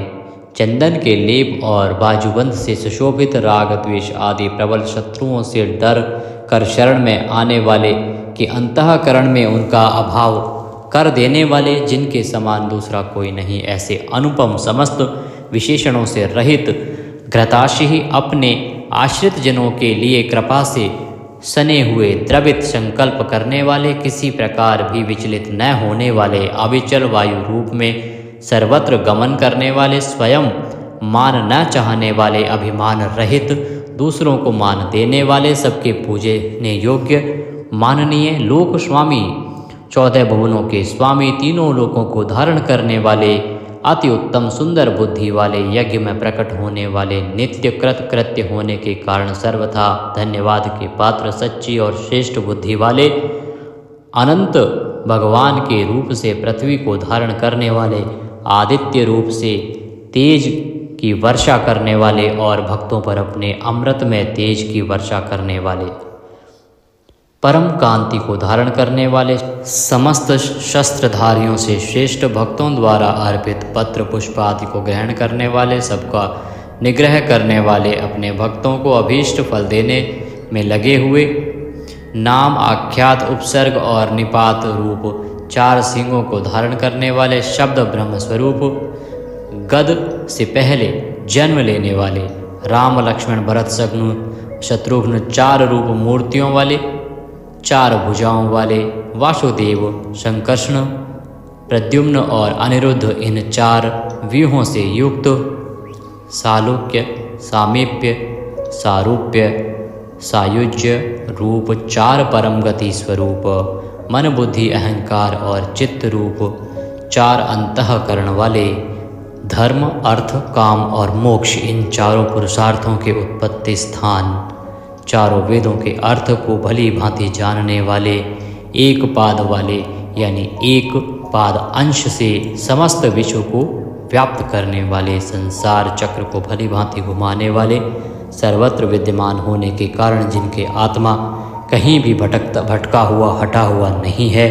S1: चंदन के लेप और बाजूबंद से सुशोभित, राग द्वेष आदि प्रबल शत्रुओं से डर कर शरण में आने वाले, कि अंतःकरण में उनका अभाव कर देने वाले, जिनके समान दूसरा कोई नहीं, ऐसे अनुपम समस्त विशेषणों से रहित, घृताशी अपने आश्रित जनों के लिए कृपा से सने हुए, द्रवित संकल्प करने वाले, किसी प्रकार भी विचलित न होने वाले, अविचल वायु रूप में सर्वत्र गमन करने वाले, स्वयं मान न चाहने वाले, अभिमान रहित, दूसरों को मान देने वाले, सबके पूजने योग्य माननीय लोक स्वामी, 14 भुवनों के स्वामी, तीनों लोकों को धारण करने वाले, अति उत्तम सुंदर बुद्धि वाले, यज्ञ में प्रकट होने वाले, नित्य कृत कृत्य होने के कारण सर्वथा धन्यवाद के पात्र, सच्ची और श्रेष्ठ बुद्धि वाले, अनंत भगवान के रूप से पृथ्वी को धारण करने वाले, आदित्य रूप से तेज की वर्षा करने वाले और भक्तों पर अपने अमृत में तेज की वर्षा करने वाले, परम कांति को धारण करने वाले, समस्त शस्त्रधारियों से श्रेष्ठ, भक्तों द्वारा अर्पित पत्र पुष्प आदि को ग्रहण करने वाले, सबका निग्रह करने वाले, अपने भक्तों को अभीष्ट फल देने में लगे हुए, नाम आख्यात उपसर्ग और निपात रूप 4 सींगों को धारण करने वाले शब्द ब्रह्म स्वरूप, गद से पहले जन्म लेने वाले राम लक्ष्मण भरत शत्रुघ्न 4 रूप मूर्तियों वाले, 4 भुजाओं वाले वासुदेव, संकर्षण, प्रद्युम्न और अनिरुद्ध इन 4 व्यूहों से युक्त, सालोक्य, सामीप्य, सारूप्य, सायुज्य रूप 4 परम गति स्वरूप, मन बुद्धि अहंकार और चित्त रूप 4 अंतःकरण वाले, धर्म अर्थ काम और मोक्ष इन 4 पुरुषार्थों के उत्पत्ति स्थान, 4 वेदों के अर्थ को भली भांति जानने वाले, एक पाद वाले यानी एक पाद अंश से समस्त विश्व को व्याप्त करने वाले, संसार चक्र को भली भांति घुमाने वाले, सर्वत्र विद्यमान होने के कारण जिनके आत्मा कहीं भी भटका हुआ हटा हुआ नहीं है,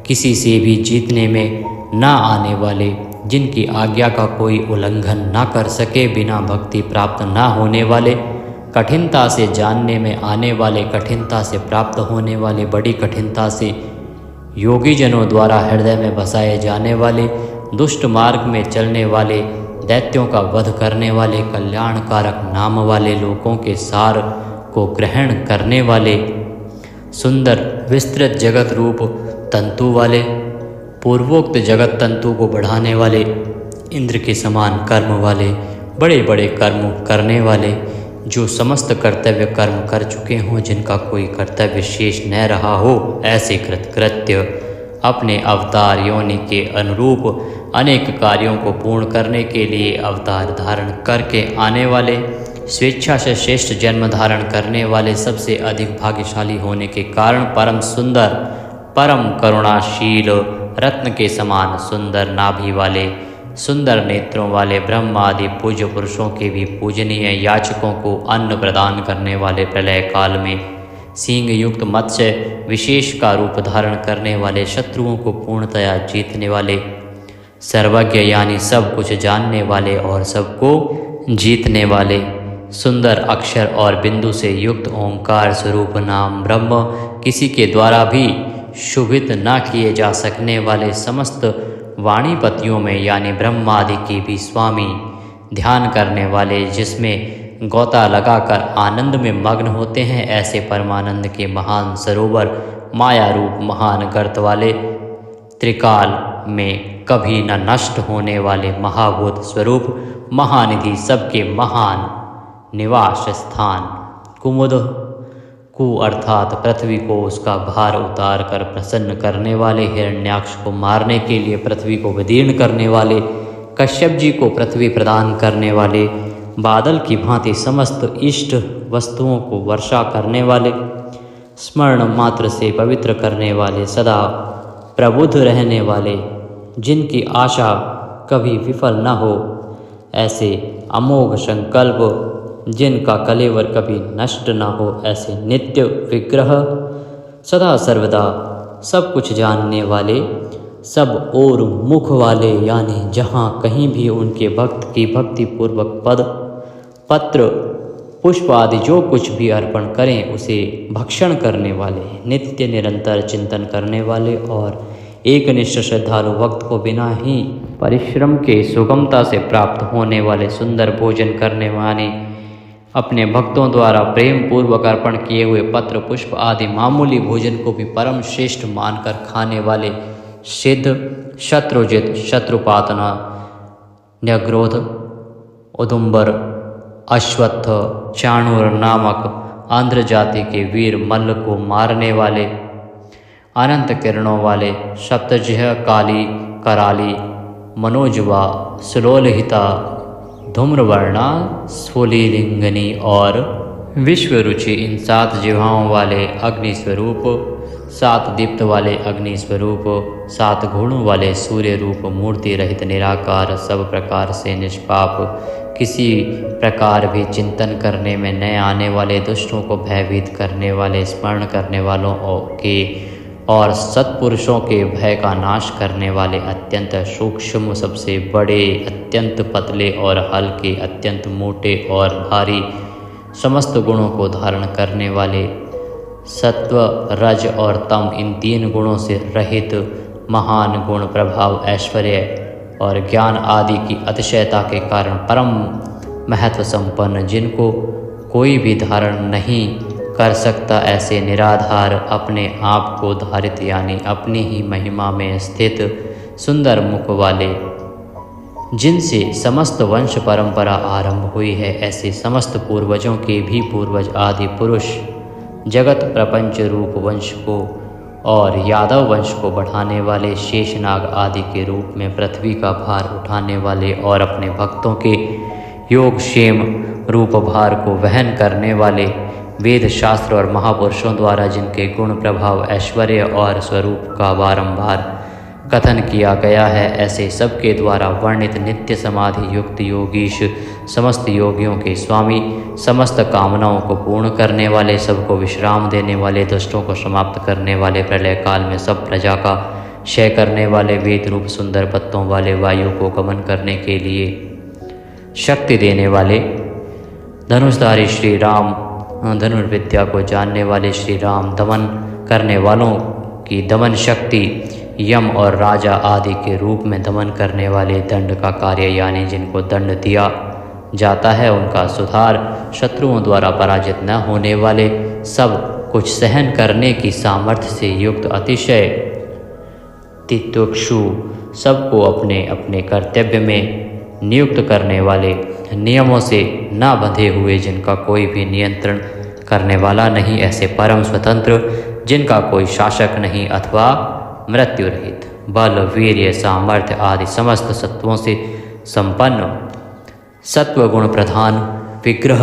S1: किसी से भी जीतने में ना आने वाले, जिनकी आज्ञा का कोई उल्लंघन ना कर सके, बिना भक्ति प्राप्त ना होने वाले, कठिनता से जानने में आने वाले, कठिनता से प्राप्त होने वाले, बड़ी कठिनता से योगी जनों द्वारा हृदय में बसाए जाने वाले, दुष्ट मार्ग में चलने वाले, दैत्यों का वध करने वाले, कल्याणकारक नाम वाले, लोगों के सार को ग्रहण करने वाले, सुंदर विस्तृत जगत रूप तंतु वाले, पूर्वोक्त जगत तंतु को बढ़ाने वाले, इंद्र के समान कर्म वाले, बड़े बड़े कर्म करने वाले, जो समस्त कर्तव्य कर्म कर चुके हों, जिनका कोई कर्तव्य शेष न रहा हो, ऐसे कृतकृत्य अपने अवतार योनि के अनुरूप अनेक कार्यों को पूर्ण करने के लिए अवतार धारण करके आने वाले, स्वेच्छा से श्रेष्ठ जन्म धारण करने वाले, सबसे अधिक भाग्यशाली होने के कारण परम सुंदर, परम करुणाशील, रत्न के समान सुंदर नाभि वाले, सुंदर नेत्रों वाले, ब्रह्म आदि पूज्य पुरुषों के भी पूजनीय, याचकों को अन्न प्रदान करने वाले, प्रलय काल में सींग युक्त मत्स्य विशेष का रूप धारण करने वाले, शत्रुओं को पूर्णतया जीतने वाले, सर्वज्ञ यानी सब कुछ जानने वाले और सबको जीतने वाले, सुंदर अक्षर और बिंदु से युक्त ओंकार स्वरूप नाम ब्रह्म, किसी के द्वारा भी शुभित ना किए जा सकने वाले, समस्त वाणीपतियों में यानी ब्रह्मादि के भी स्वामी, ध्यान करने वाले, जिसमें गोता लगाकर आनंद में मग्न होते हैं, ऐसे परमानंद के महान सरोवर, माया रूप महान गर्त वाले, त्रिकाल में कभी न नष्ट होने वाले महाभूत स्वरूप, महानिधि, सबके महान निवास स्थान, कुमुद कु अर्थात पृथ्वी को उसका भार उतार कर प्रसन्न करने वाले, हिरण्याक्ष को मारने के लिए पृथ्वी को विदीर्ण करने वाले, कश्यप जी को पृथ्वी प्रदान करने वाले, बादल की भांति समस्त इष्ट वस्तुओं को वर्षा करने वाले, स्मरण मात्र से पवित्र करने वाले, सदा प्रबुद्ध रहने वाले, जिनकी आशा कभी विफल न हो, ऐसे अमोघ संकल्प, जिनका कलेवर कभी नष्ट न हो, ऐसे नित्य विग्रह, सदा सर्वदा सब कुछ जानने वाले, सब और मुख वाले, यानी जहाँ कहीं भी उनके भक्त की भक्ति पूर्वक पद पत्र पुष्प आदि जो कुछ भी अर्पण करें उसे भक्षण करने वाले, नित्य निरंतर चिंतन करने वाले और एकनिष्ठ श्रद्धालु भक्त को बिना ही परिश्रम के सुगमता से प्राप्त होने वाले, सुंदर भोजन करने वाले, अपने भक्तों द्वारा प्रेम पूर्वक अर्पण किए हुए पत्र पुष्प आदि मामूली भोजन को भी परम श्रेष्ठ मानकर खाने वाले, सिद्ध, शत्रुजित, शत्रुपातना, न्यग्रोध, उदुम्बर, अश्वत्थ, चाणूर नामक आंध्र जाति के वीर मल्ल को मारने वाले, अनंत किरणों वाले, सप्तजिह, काली, कराली, मनोजवा, सुलोलहिता, धूम्रवर्णा, स्फुलिंगनी और विश्वरुचि, इन 7 जिह्वाओं वाले अग्नि स्वरूप, 7 दीप्त वाले अग्नि स्वरूप, 7 गुणों वाले सूर्य रूप, मूर्ति रहित निराकार, सब प्रकार से निष्पाप, किसी प्रकार भी चिंतन करने में न आने वाले, दुष्टों को भयभीत करने वाले, स्मरण करने वालों के और सत्पुरुषों के भय का नाश करने वाले, अत्यंत सूक्ष्म, सबसे बड़े, अत्यंत पतले और हल्के, अत्यंत मोटे और भारी, समस्त गुणों को धारण करने वाले, सत्व, रज और तम, इन 3 गुणों से रहित, महान गुण प्रभाव ऐश्वर्य और ज्ञान आदि की अतिशयता के कारण परम महत्व संपन्न, जिनको कोई भी धारण नहीं कर सकता, ऐसे निराधार अपने आप को धारित यानी अपनी ही महिमा में स्थित सुंदर मुख वाले, जिनसे समस्त वंश परंपरा आरंभ हुई है, ऐसे समस्त पूर्वजों के भी पूर्वज आदि पुरुष जगत प्रपंच रूप वंश को और यादव वंश को बढ़ाने वाले, शेषनाग आदि के रूप में पृथ्वी का भार उठाने वाले और अपने भक्तों के योग क्षेम रूप भार को वहन करने वाले, वेद शास्त्र और महापुरुषों द्वारा जिनके गुण प्रभाव ऐश्वर्य और स्वरूप का बारंबार कथन किया गया है, ऐसे सबके द्वारा वर्णित नित्य समाधि युक्त योगीश, समस्त योगियों के स्वामी, समस्त कामनाओं को पूर्ण करने वाले, सबको विश्राम देने वाले, दुष्टों को समाप्त करने वाले, प्रलय काल में सब प्रजा का क्षय करने वाले, वेद रूप सुंदर पत्तों वाले, वायु को गमन करने के लिए शक्ति देने वाले, धनुषधारी श्री राम, धनुर्विद्या को जानने वाले श्री राम, दमन करने वालों की दमन शक्ति, यम और राजा आदि के रूप में दमन करने वाले, दंड का कार्य यानी जिनको दंड दिया जाता है उनका सुधार, शत्रुओं द्वारा पराजित न होने वाले, सब कुछ सहन करने की सामर्थ्य से युक्त, अतिशय तितिक्षु, सबको अपने अपने कर्तव्य में नियुक्त करने वाले, नियमों से न बंधे हुए, जिनका कोई भी नियंत्रण करने वाला नहीं, ऐसे परम स्वतंत्र, जिनका कोई शासक नहीं अथवा मृत्यु रहित, बल वीर्य सामर्थ्य आदि समस्त सत्वों से संपन्न, सत्व गुण प्रधान विग्रह,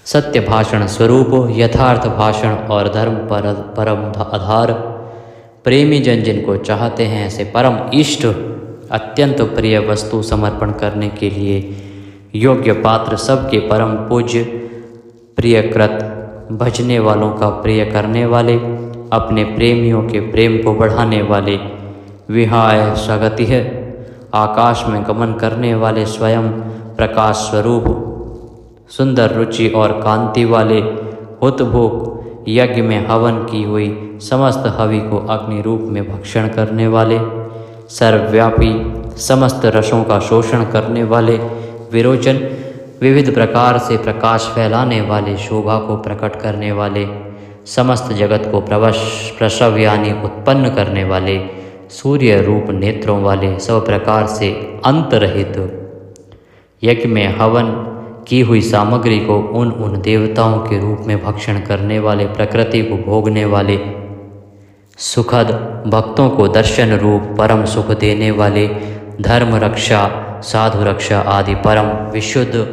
S1: सत्य भाषण स्वरूप, यथार्थ भाषण और धर्म परम आधार, प्रेमी जन जिनको चाहते हैं, ऐसे परम इष्ट, अत्यंत प्रिय वस्तु समर्पण करने के लिए योग्य पात्र, सबके परम पूज्य, प्रियकृत, भजने वालों का प्रिय करने वाले, अपने प्रेमियों के प्रेम को बढ़ाने वाले, विहाय स्वगतिः, आकाश में गमन करने वाले, स्वयं प्रकाश स्वरूप, सुंदर रुचि और कांति वाले, हुतभुक, यज्ञ में हवन की हुई समस्त हवि को अग्नि रूप में भक्षण करने वाले, सर्वव्यापी, समस्त रसों का शोषण करने वाले, विरोचन, विविध प्रकार से प्रकाश फैलाने वाले, शोभा को प्रकट करने वाले, समस्त जगत को प्रसव यानी उत्पन्न करने वाले, सूर्य रूप नेत्रों वाले, सब प्रकार से अंतरहित, यज्ञ में हवन की हुई सामग्री को उन देवताओं के रूप में भक्षण करने वाले, प्रकृति को भोगने वाले, सुखद, भक्तों को दर्शन रूप परम सुख देने वाले, धर्म रक्षा, साधु रक्षा आदि परम विशुद्ध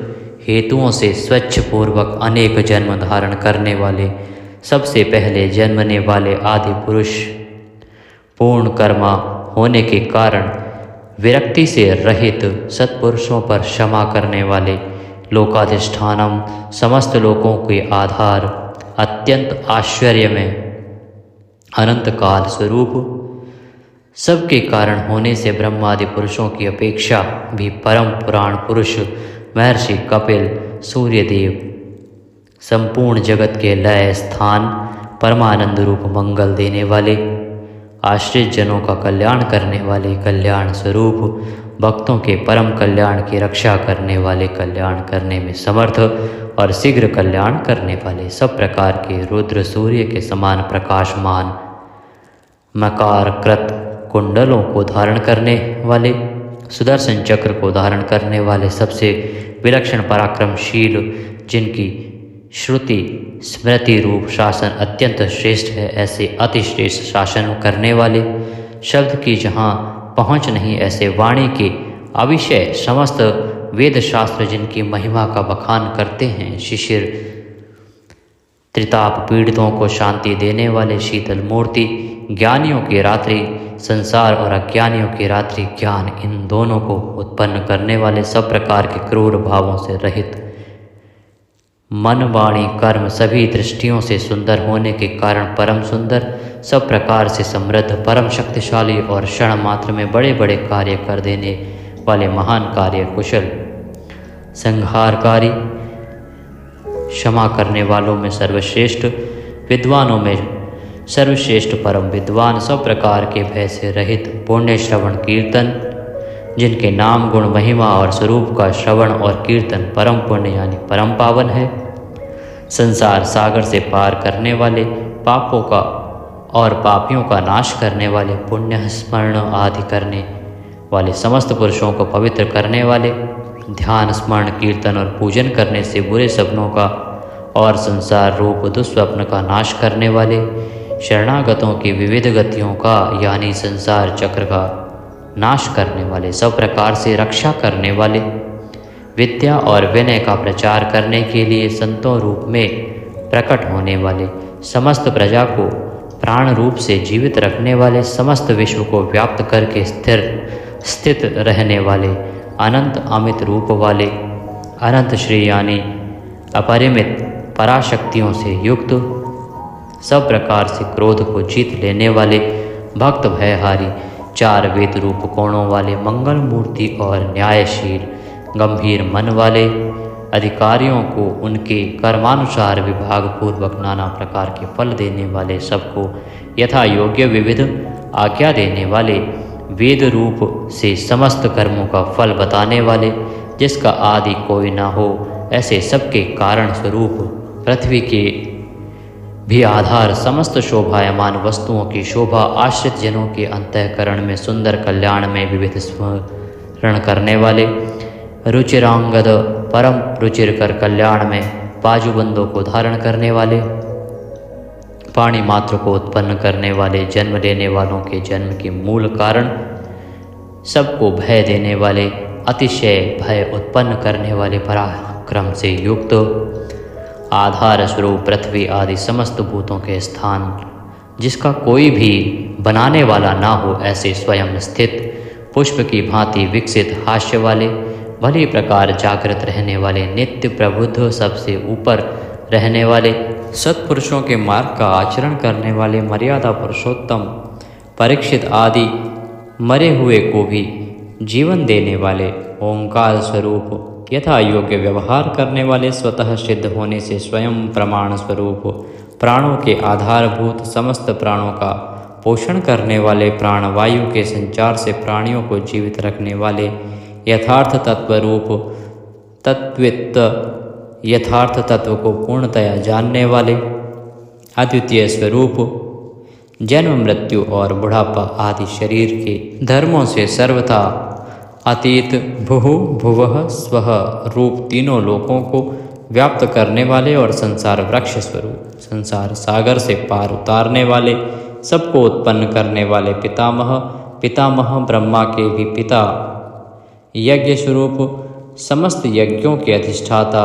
S1: हेतुओं से स्वच्छ पूर्वक अनेक जन्म धारण करने वाले, सबसे पहले जन्मने वाले आदि पुरुष, पूर्ण कर्मा होने के कारण विरक्ति से रहित, सत्पुरुषों पर क्षमा करने वाले, लोकाधिष्ठानम, समस्त लोकों के आधार, अत्यंत आश्चर्य में अनंत काल स्वरूप, सबके कारण होने से ब्रह्मादि पुरुषों की अपेक्षा भी परम पुराण पुरुष, महर्षि कपिल, सूर्यदेव, संपूर्ण जगत के लय स्थान, परमानंद रूप मंगल देने वाले, आश्रित जनों का कल्याण करने वाले, कल्याण स्वरूप, भक्तों के परम कल्याण की रक्षा करने वाले, कल्याण करने में समर्थ और शीघ्र कल्याण करने वाले, सब प्रकार के रुद्र सूर्य के समान प्रकाशमान, मकार कृत कुंडलों को धारण करने वाले, सुदर्शन चक्र को धारण करने वाले, सबसे विलक्षण पराक्रमशील, जिनकी श्रुति स्मृति रूप शासन अत्यंत श्रेष्ठ है, ऐसे अति श्रेष्ठ शासन करने वाले, शब्द की जहाँ पहुँच नहीं, ऐसे वाणी के अविषय समस्त वेद शास्त्र जिनकी महिमा का बखान करते हैं, शिशिर त्रिताप पीड़ितों को शांति देने वाले, शीतल मूर्ति, ज्ञानियों की रात्रि संसार और अज्ञानियों की रात्रि ज्ञान, इन दोनों को उत्पन्न करने वाले, सब प्रकार के क्रूर भावों से रहित, मन वाणी कर्म सभी दृष्टियों से सुंदर होने के कारण परम सुंदर, सब प्रकार से समृद्ध, परम शक्तिशाली और क्षण मात्र में बड़े बड़े कार्य कर देने वाले, महान कार्य कुशल, संहारकारी, क्षमा करने वालों में सर्वश्रेष्ठ, विद्वानों में सर्वश्रेष्ठ परम विद्वान, सब प्रकार के भय से रहित, पुण्य श्रवण कीर्तन, जिनके नाम गुण महिमा और स्वरूप का श्रवण और कीर्तन परम पुण्य यानी परम पावन है। संसार सागर से पार करने वाले, पापों का और पापियों का नाश करने वाले, पुण्य स्मरण आदि करने वाले, समस्त पुरुषों को पवित्र करने वाले, ध्यान स्मरण कीर्तन और पूजन करने से बुरे सपनों का और संसार रूप दुस्वप्न का नाश करने वाले, शरणागतों की विविध गतियों का यानी संसार चक्र का नाश करने वाले, सब प्रकार से रक्षा करने वाले, विद्या और विनय का प्रचार करने के लिए संतों रूप में प्रकट होने वाले, समस्त प्रजा को प्राण रूप से जीवित रखने वाले, समस्त विश्व को व्याप्त करके स्थित रहने वाले, अनंत अमित रूप वाले, अनंत श्री यानी अपरिमित पराशक्तियों से युक्त, सब प्रकार से क्रोध को जीत लेने वाले, भक्त भयहारी, चार वेद रूप कोणों वाले, मंगल मूर्ति और न्यायशील गंभीर मन वाले, अधिकारियों को उनके कर्मानुसार विभाग पूर्वक नाना प्रकार के फल देने वाले, सबको यथा योग्य विविध आज्ञा देने वाले, वेद रूप से समस्त कर्मों का फल बताने वाले, जिसका आदि कोई ना हो, ऐसे सबके कारण स्वरूप, पृथ्वी के भी आधार, समस्त शोभायमान वस्तुओं की शोभा, आश्रित जनों के अंतःकरण में सुंदर कल्याण में विविध स्मरण करने वाले, रुचिरांगद परम रुचिर कर कल्याण में बाजूबंदों को धारण करने वाले, पाणी मात्र को उत्पन्न करने वाले, जन्म लेने वालों के जन्म के मूल कारण, सबको भय देने वाले, अतिशय भय उत्पन्न करने वाले, पराक्रम से युक्त, आधार स्वरूप पृथ्वी आदि समस्त भूतों के स्थान, जिसका कोई भी बनाने वाला ना हो, ऐसे स्वयं स्थित, पुष्प की भांति विकसित, हास्य वाले, भली प्रकार जागृत रहने वाले, नित्य प्रबुद्ध, सबसे ऊपर रहने वाले, सत्पुरुषों के मार्ग का आचरण करने वाले, मर्यादा पुरुषोत्तम, परीक्षित आदि मरे हुए को भी जीवन देने वाले, ओंकार स्वरूप, यथा योग्य व्यवहार करने वाले, स्वतः सिद्ध होने से स्वयं प्रमाण स्वरूप, प्राणों के आधारभूत, समस्त प्राणों का पोषण करने वाले, प्राणवायु के संचार से प्राणियों को जीवित रखने वाले, यथार्थ तत्वरूप, तत्वित, यथार्थ तत्व को पूर्णतया जानने वाले, अद्वितीय स्वरूप, जन्म मृत्यु और बुढ़ापा आदि शरीर के धर्मों से सर्वथा अतीत, भुः भुवः स्वः रूप तीनों लोकों को व्याप्त करने वाले और संसार वृक्ष स्वरूप, संसार सागर से पार उतारने वाले, सबको उत्पन्न करने वाले, पितामह, पितामह ब्रह्मा के भी पिता, यज्ञ स्वरूप, समस्त यज्ञों के अधिष्ठाता,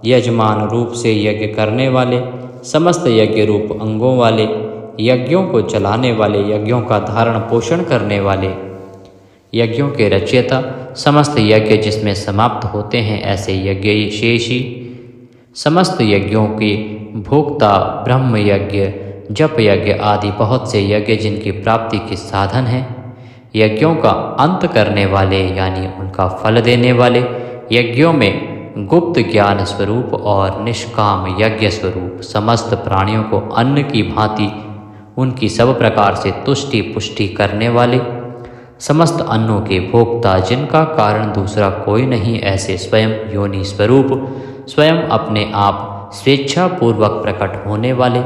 S1: यजमान रूप से यज्ञ करने वाले, समस्त यज्ञ रूप अंगों वाले, यज्ञों को चलाने वाले, यज्ञों का धारण पोषण करने वाले, यज्ञों के रचयिता, समस्त यज्ञ जिसमें समाप्त होते हैं ऐसे यज्ञ शेषी, समस्त यज्ञों के भोक्ता, ब्रह्म यज्ञ, जप यज्ञ आदि बहुत से यज्ञ जिनकी प्राप्ति के साधन हैं, यज्ञों का अंत करने वाले यानी उनका फल देने वाले, यज्ञों में गुप्त ज्ञान स्वरूप और निष्काम यज्ञ स्वरूप, समस्त प्राणियों को अन्न की भांति उनकी सब प्रकार से तुष्टि पुष्टि करने वाले, समस्त अन्नों के भोक्ता, जिनका कारण दूसरा कोई नहीं, ऐसे स्वयं योनि स्वरूप, स्वयं अपने आप स्वेच्छापूर्वक प्रकट होने वाले,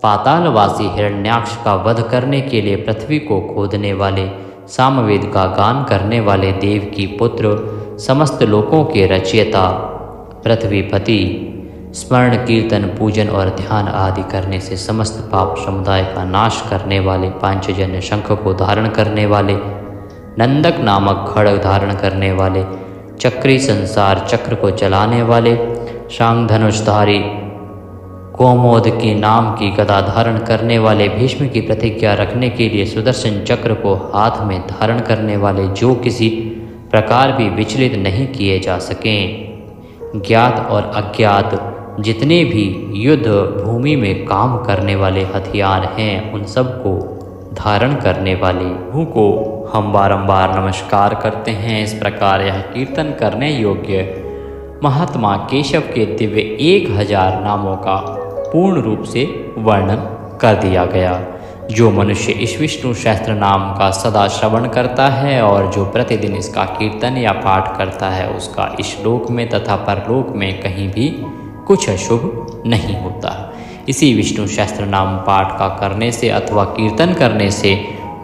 S1: पातालवासी हिरण्याक्ष का वध करने के लिए पृथ्वी को खोदने वाले, सामवेद का गान करने वाले, देव की पुत्र, समस्त लोकों के रचयिता, पृथ्वीपति, स्मरण कीर्तन पूजन और ध्यान आदि करने से समस्त पाप समुदाय का नाश करने वाले, पांचजन्य शंख को धारण करने वाले, नंदक नामक खड्ग धारण करने वाले, चक्री संसार चक्र को चलाने वाले, शांग धनुषधारी, कोमोद के नाम की गदा धारण करने वाले, भीष्म की प्रतिज्ञा रखने के लिए सुदर्शन चक्र को हाथ में धारण करने वाले, जो किसी प्रकार भी विचलित नहीं किए जा सकें, ज्ञात और अज्ञात जितने भी युद्ध भूमि में काम करने वाले हथियार हैं उन सब को धारण करने वाले, प्रभु को हम बारंबार नमस्कार करते हैं। इस प्रकार यह कीर्तन करने योग्य महात्मा केशव के दिव्य 1000 नामों का पूर्ण रूप से वर्णन कर दिया गया। जो मनुष्य इस विष्णु सहस्त्र नाम का सदा श्रवण करता है और जो प्रतिदिन इसका कीर्तन या पाठ करता है, उसका इस लोक में तथा परलोक में कहीं भी कुछ अशुभ नहीं होता। इसी विष्णु सहस्त्र नाम पाठ का करने से अथवा कीर्तन करने से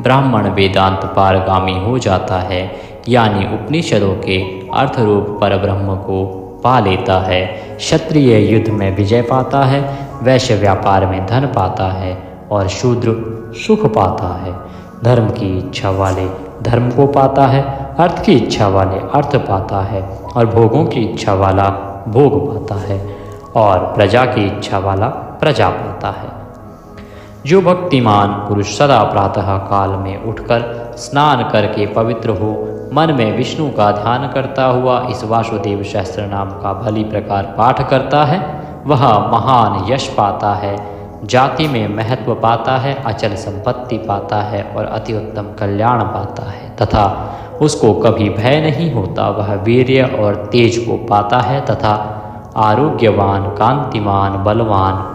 S1: ब्राह्मण वेदांत पारगामी हो जाता है, यानी उपनिषदों के अर्थरूप परब्रह्म को पा लेता है। क्षत्रिय युद्ध में विजय पाता है, वैश्य व्यापार में धन पाता है और शूद्र सुख पाता है। धर्म की इच्छा वाले धर्म को पाता है, अर्थ की इच्छा वाले अर्थ पाता है और भोगों की इच्छा वाला भोग पाता है और प्रजा की इच्छा वाला प्रजा पाता है। जो भक्तिमान पुरुष सदा प्रातः काल में उठकर स्नान करके पवित्र हो मन में विष्णु का ध्यान करता हुआ इस वासुदेव सहस्त्र नाम का भली प्रकार पाठ करता है, वह महान यश पाता है, जाति में महत्व पाता है, अचल संपत्ति पाता है और अति उत्तम कल्याण पाता है तथा उसको कभी भय नहीं होता। वह वीर्य और तेज को पाता है तथा आरोग्यवान, कांतिमान, बलवान,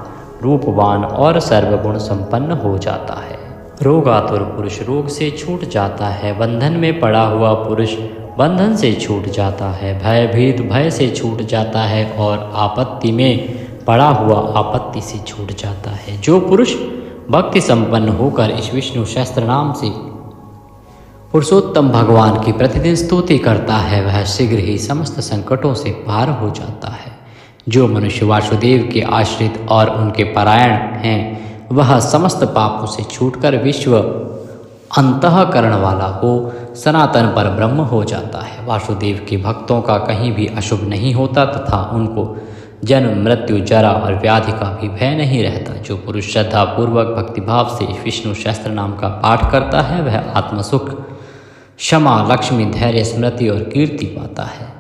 S1: रूपवान और सर्वगुण संपन्न हो जाता है। रोगातुर पुरुष रोग से छूट जाता है, बंधन में पड़ा हुआ पुरुष बंधन से छूट जाता है, भयभीत भय से छूट जाता है और आपत्ति में पड़ा हुआ आपत्ति से छूट जाता है। जो पुरुष भक्ति संपन्न होकर इस विष्णु सहस्त्र नाम से पुरुषोत्तम भगवान की प्रतिदिन स्तुति करता है, वह शीघ्र ही समस्त संकटों से पार हो जाता है। जो मनुष्य वासुदेव के आश्रित और उनके परायण हैं, वह समस्त पापों से छूटकर विश्व अंतःकरण वाला हो सनातन पर ब्रह्म हो जाता है। वासुदेव के भक्तों का कहीं भी अशुभ नहीं होता तथा उनको जन्म, मृत्यु, जरा और व्याधि का भी भय नहीं रहता। जो पुरुष श्रद्धा पूर्वक भक्तिभाव से विष्णु सहस्त्र नाम का पाठ करता है, वह आत्मसुख, क्षमा, लक्ष्मी, धैर्य, स्मृति और कीर्ति पाता है।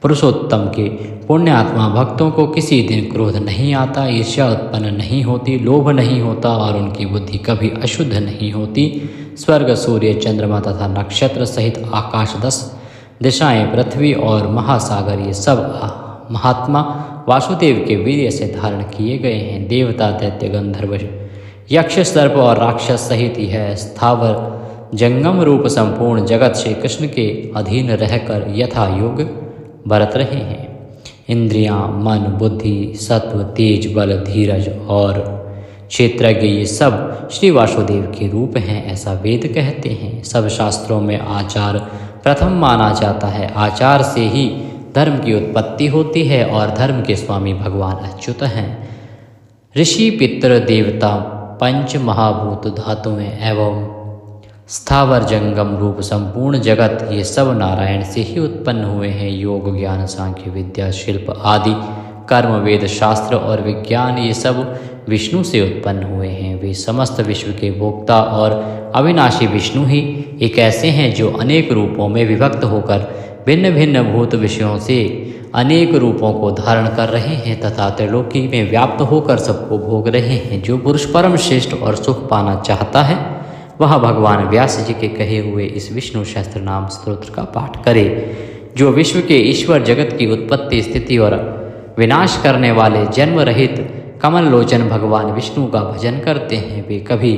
S1: पुरुषोत्तम के पुण्यात्मा भक्तों को किसी दिन क्रोध नहीं आता, ईर्ष्या उत्पन्न नहीं होती, लोभ नहीं होता और उनकी बुद्धि कभी अशुद्ध नहीं होती। स्वर्ग, सूर्य, चंद्रमा तथा नक्षत्र सहित आकाश 10 दिशाएं, पृथ्वी और महासागर, ये सब महात्मा वासुदेव के वीर्य से धारण किए गए हैं। देवता, दैत्य, गंधर्व, यक्ष, सर्प और राक्षस सहित यह स्थावर जंगम रूप संपूर्ण जगत श्री कृष्ण के अधीन रहकर यथा योग बरत रहे हैं। इंद्रियां, मन, बुद्धि, सत्व, तेज, बल, धीरज और क्षेत्रज्ञ, ये सब श्री वासुदेव के रूप हैं, ऐसा वेद कहते हैं। सब शास्त्रों में आचार प्रथम माना जाता है। आचार से ही धर्म की उत्पत्ति होती है और धर्म के स्वामी भगवान अच्युत हैं। ऋषि, पितृ, देवता, पंच महाभूत, धातुएं एवं स्थावर जंगम रूप संपूर्ण जगत, ये सब नारायण से ही उत्पन्न हुए हैं। योग, ज्ञान, सांख्य, विद्या, शिल्प आदि कर्म, वेद, शास्त्र और विज्ञान, ये सब विष्णु से उत्पन्न हुए हैं। वे समस्त विश्व के भोक्ता और अविनाशी विष्णु ही एक ऐसे हैं जो अनेक रूपों में विभक्त होकर भिन्न भिन्न भूत विषयों से अनेक रूपों को धारण कर रहे हैं तथा त्रिलोकी में व्याप्त होकर सबको भोग रहे हैं। जो पुरुष परम श्रेष्ठ और सुख पाना चाहता है, वह भगवान व्यास जी के कहे हुए इस विष्णु सहस्त्र नाम स्तोत्र का पाठ करे। जो विश्व के ईश्वर, जगत की उत्पत्ति, स्थिति और विनाश करने वाले जन्म रहित कमल लोचन भगवान विष्णु का भजन करते हैं, वे कभी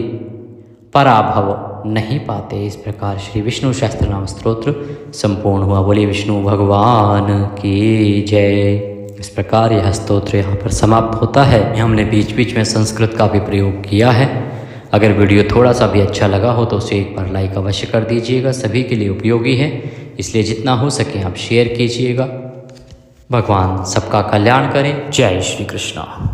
S1: पराभव नहीं पाते। इस प्रकार श्री विष्णु सहस्त्र नाम स्तोत्र संपूर्ण हुआ। बोले विष्णु भगवान की जय। इस प्रकार यह स्तोत्र यहाँ पर समाप्त होता है। हमने बीच बीच में संस्कृत का भी प्रयोग किया है। अगर वीडियो थोड़ा सा भी अच्छा लगा हो तो उसे एक बार लाइक अवश्य कर दीजिएगा। सभी के लिए उपयोगी है, इसलिए जितना हो सके आप शेयर कीजिएगा। भगवान सबका कल्याण करें। जय श्री कृष्ण।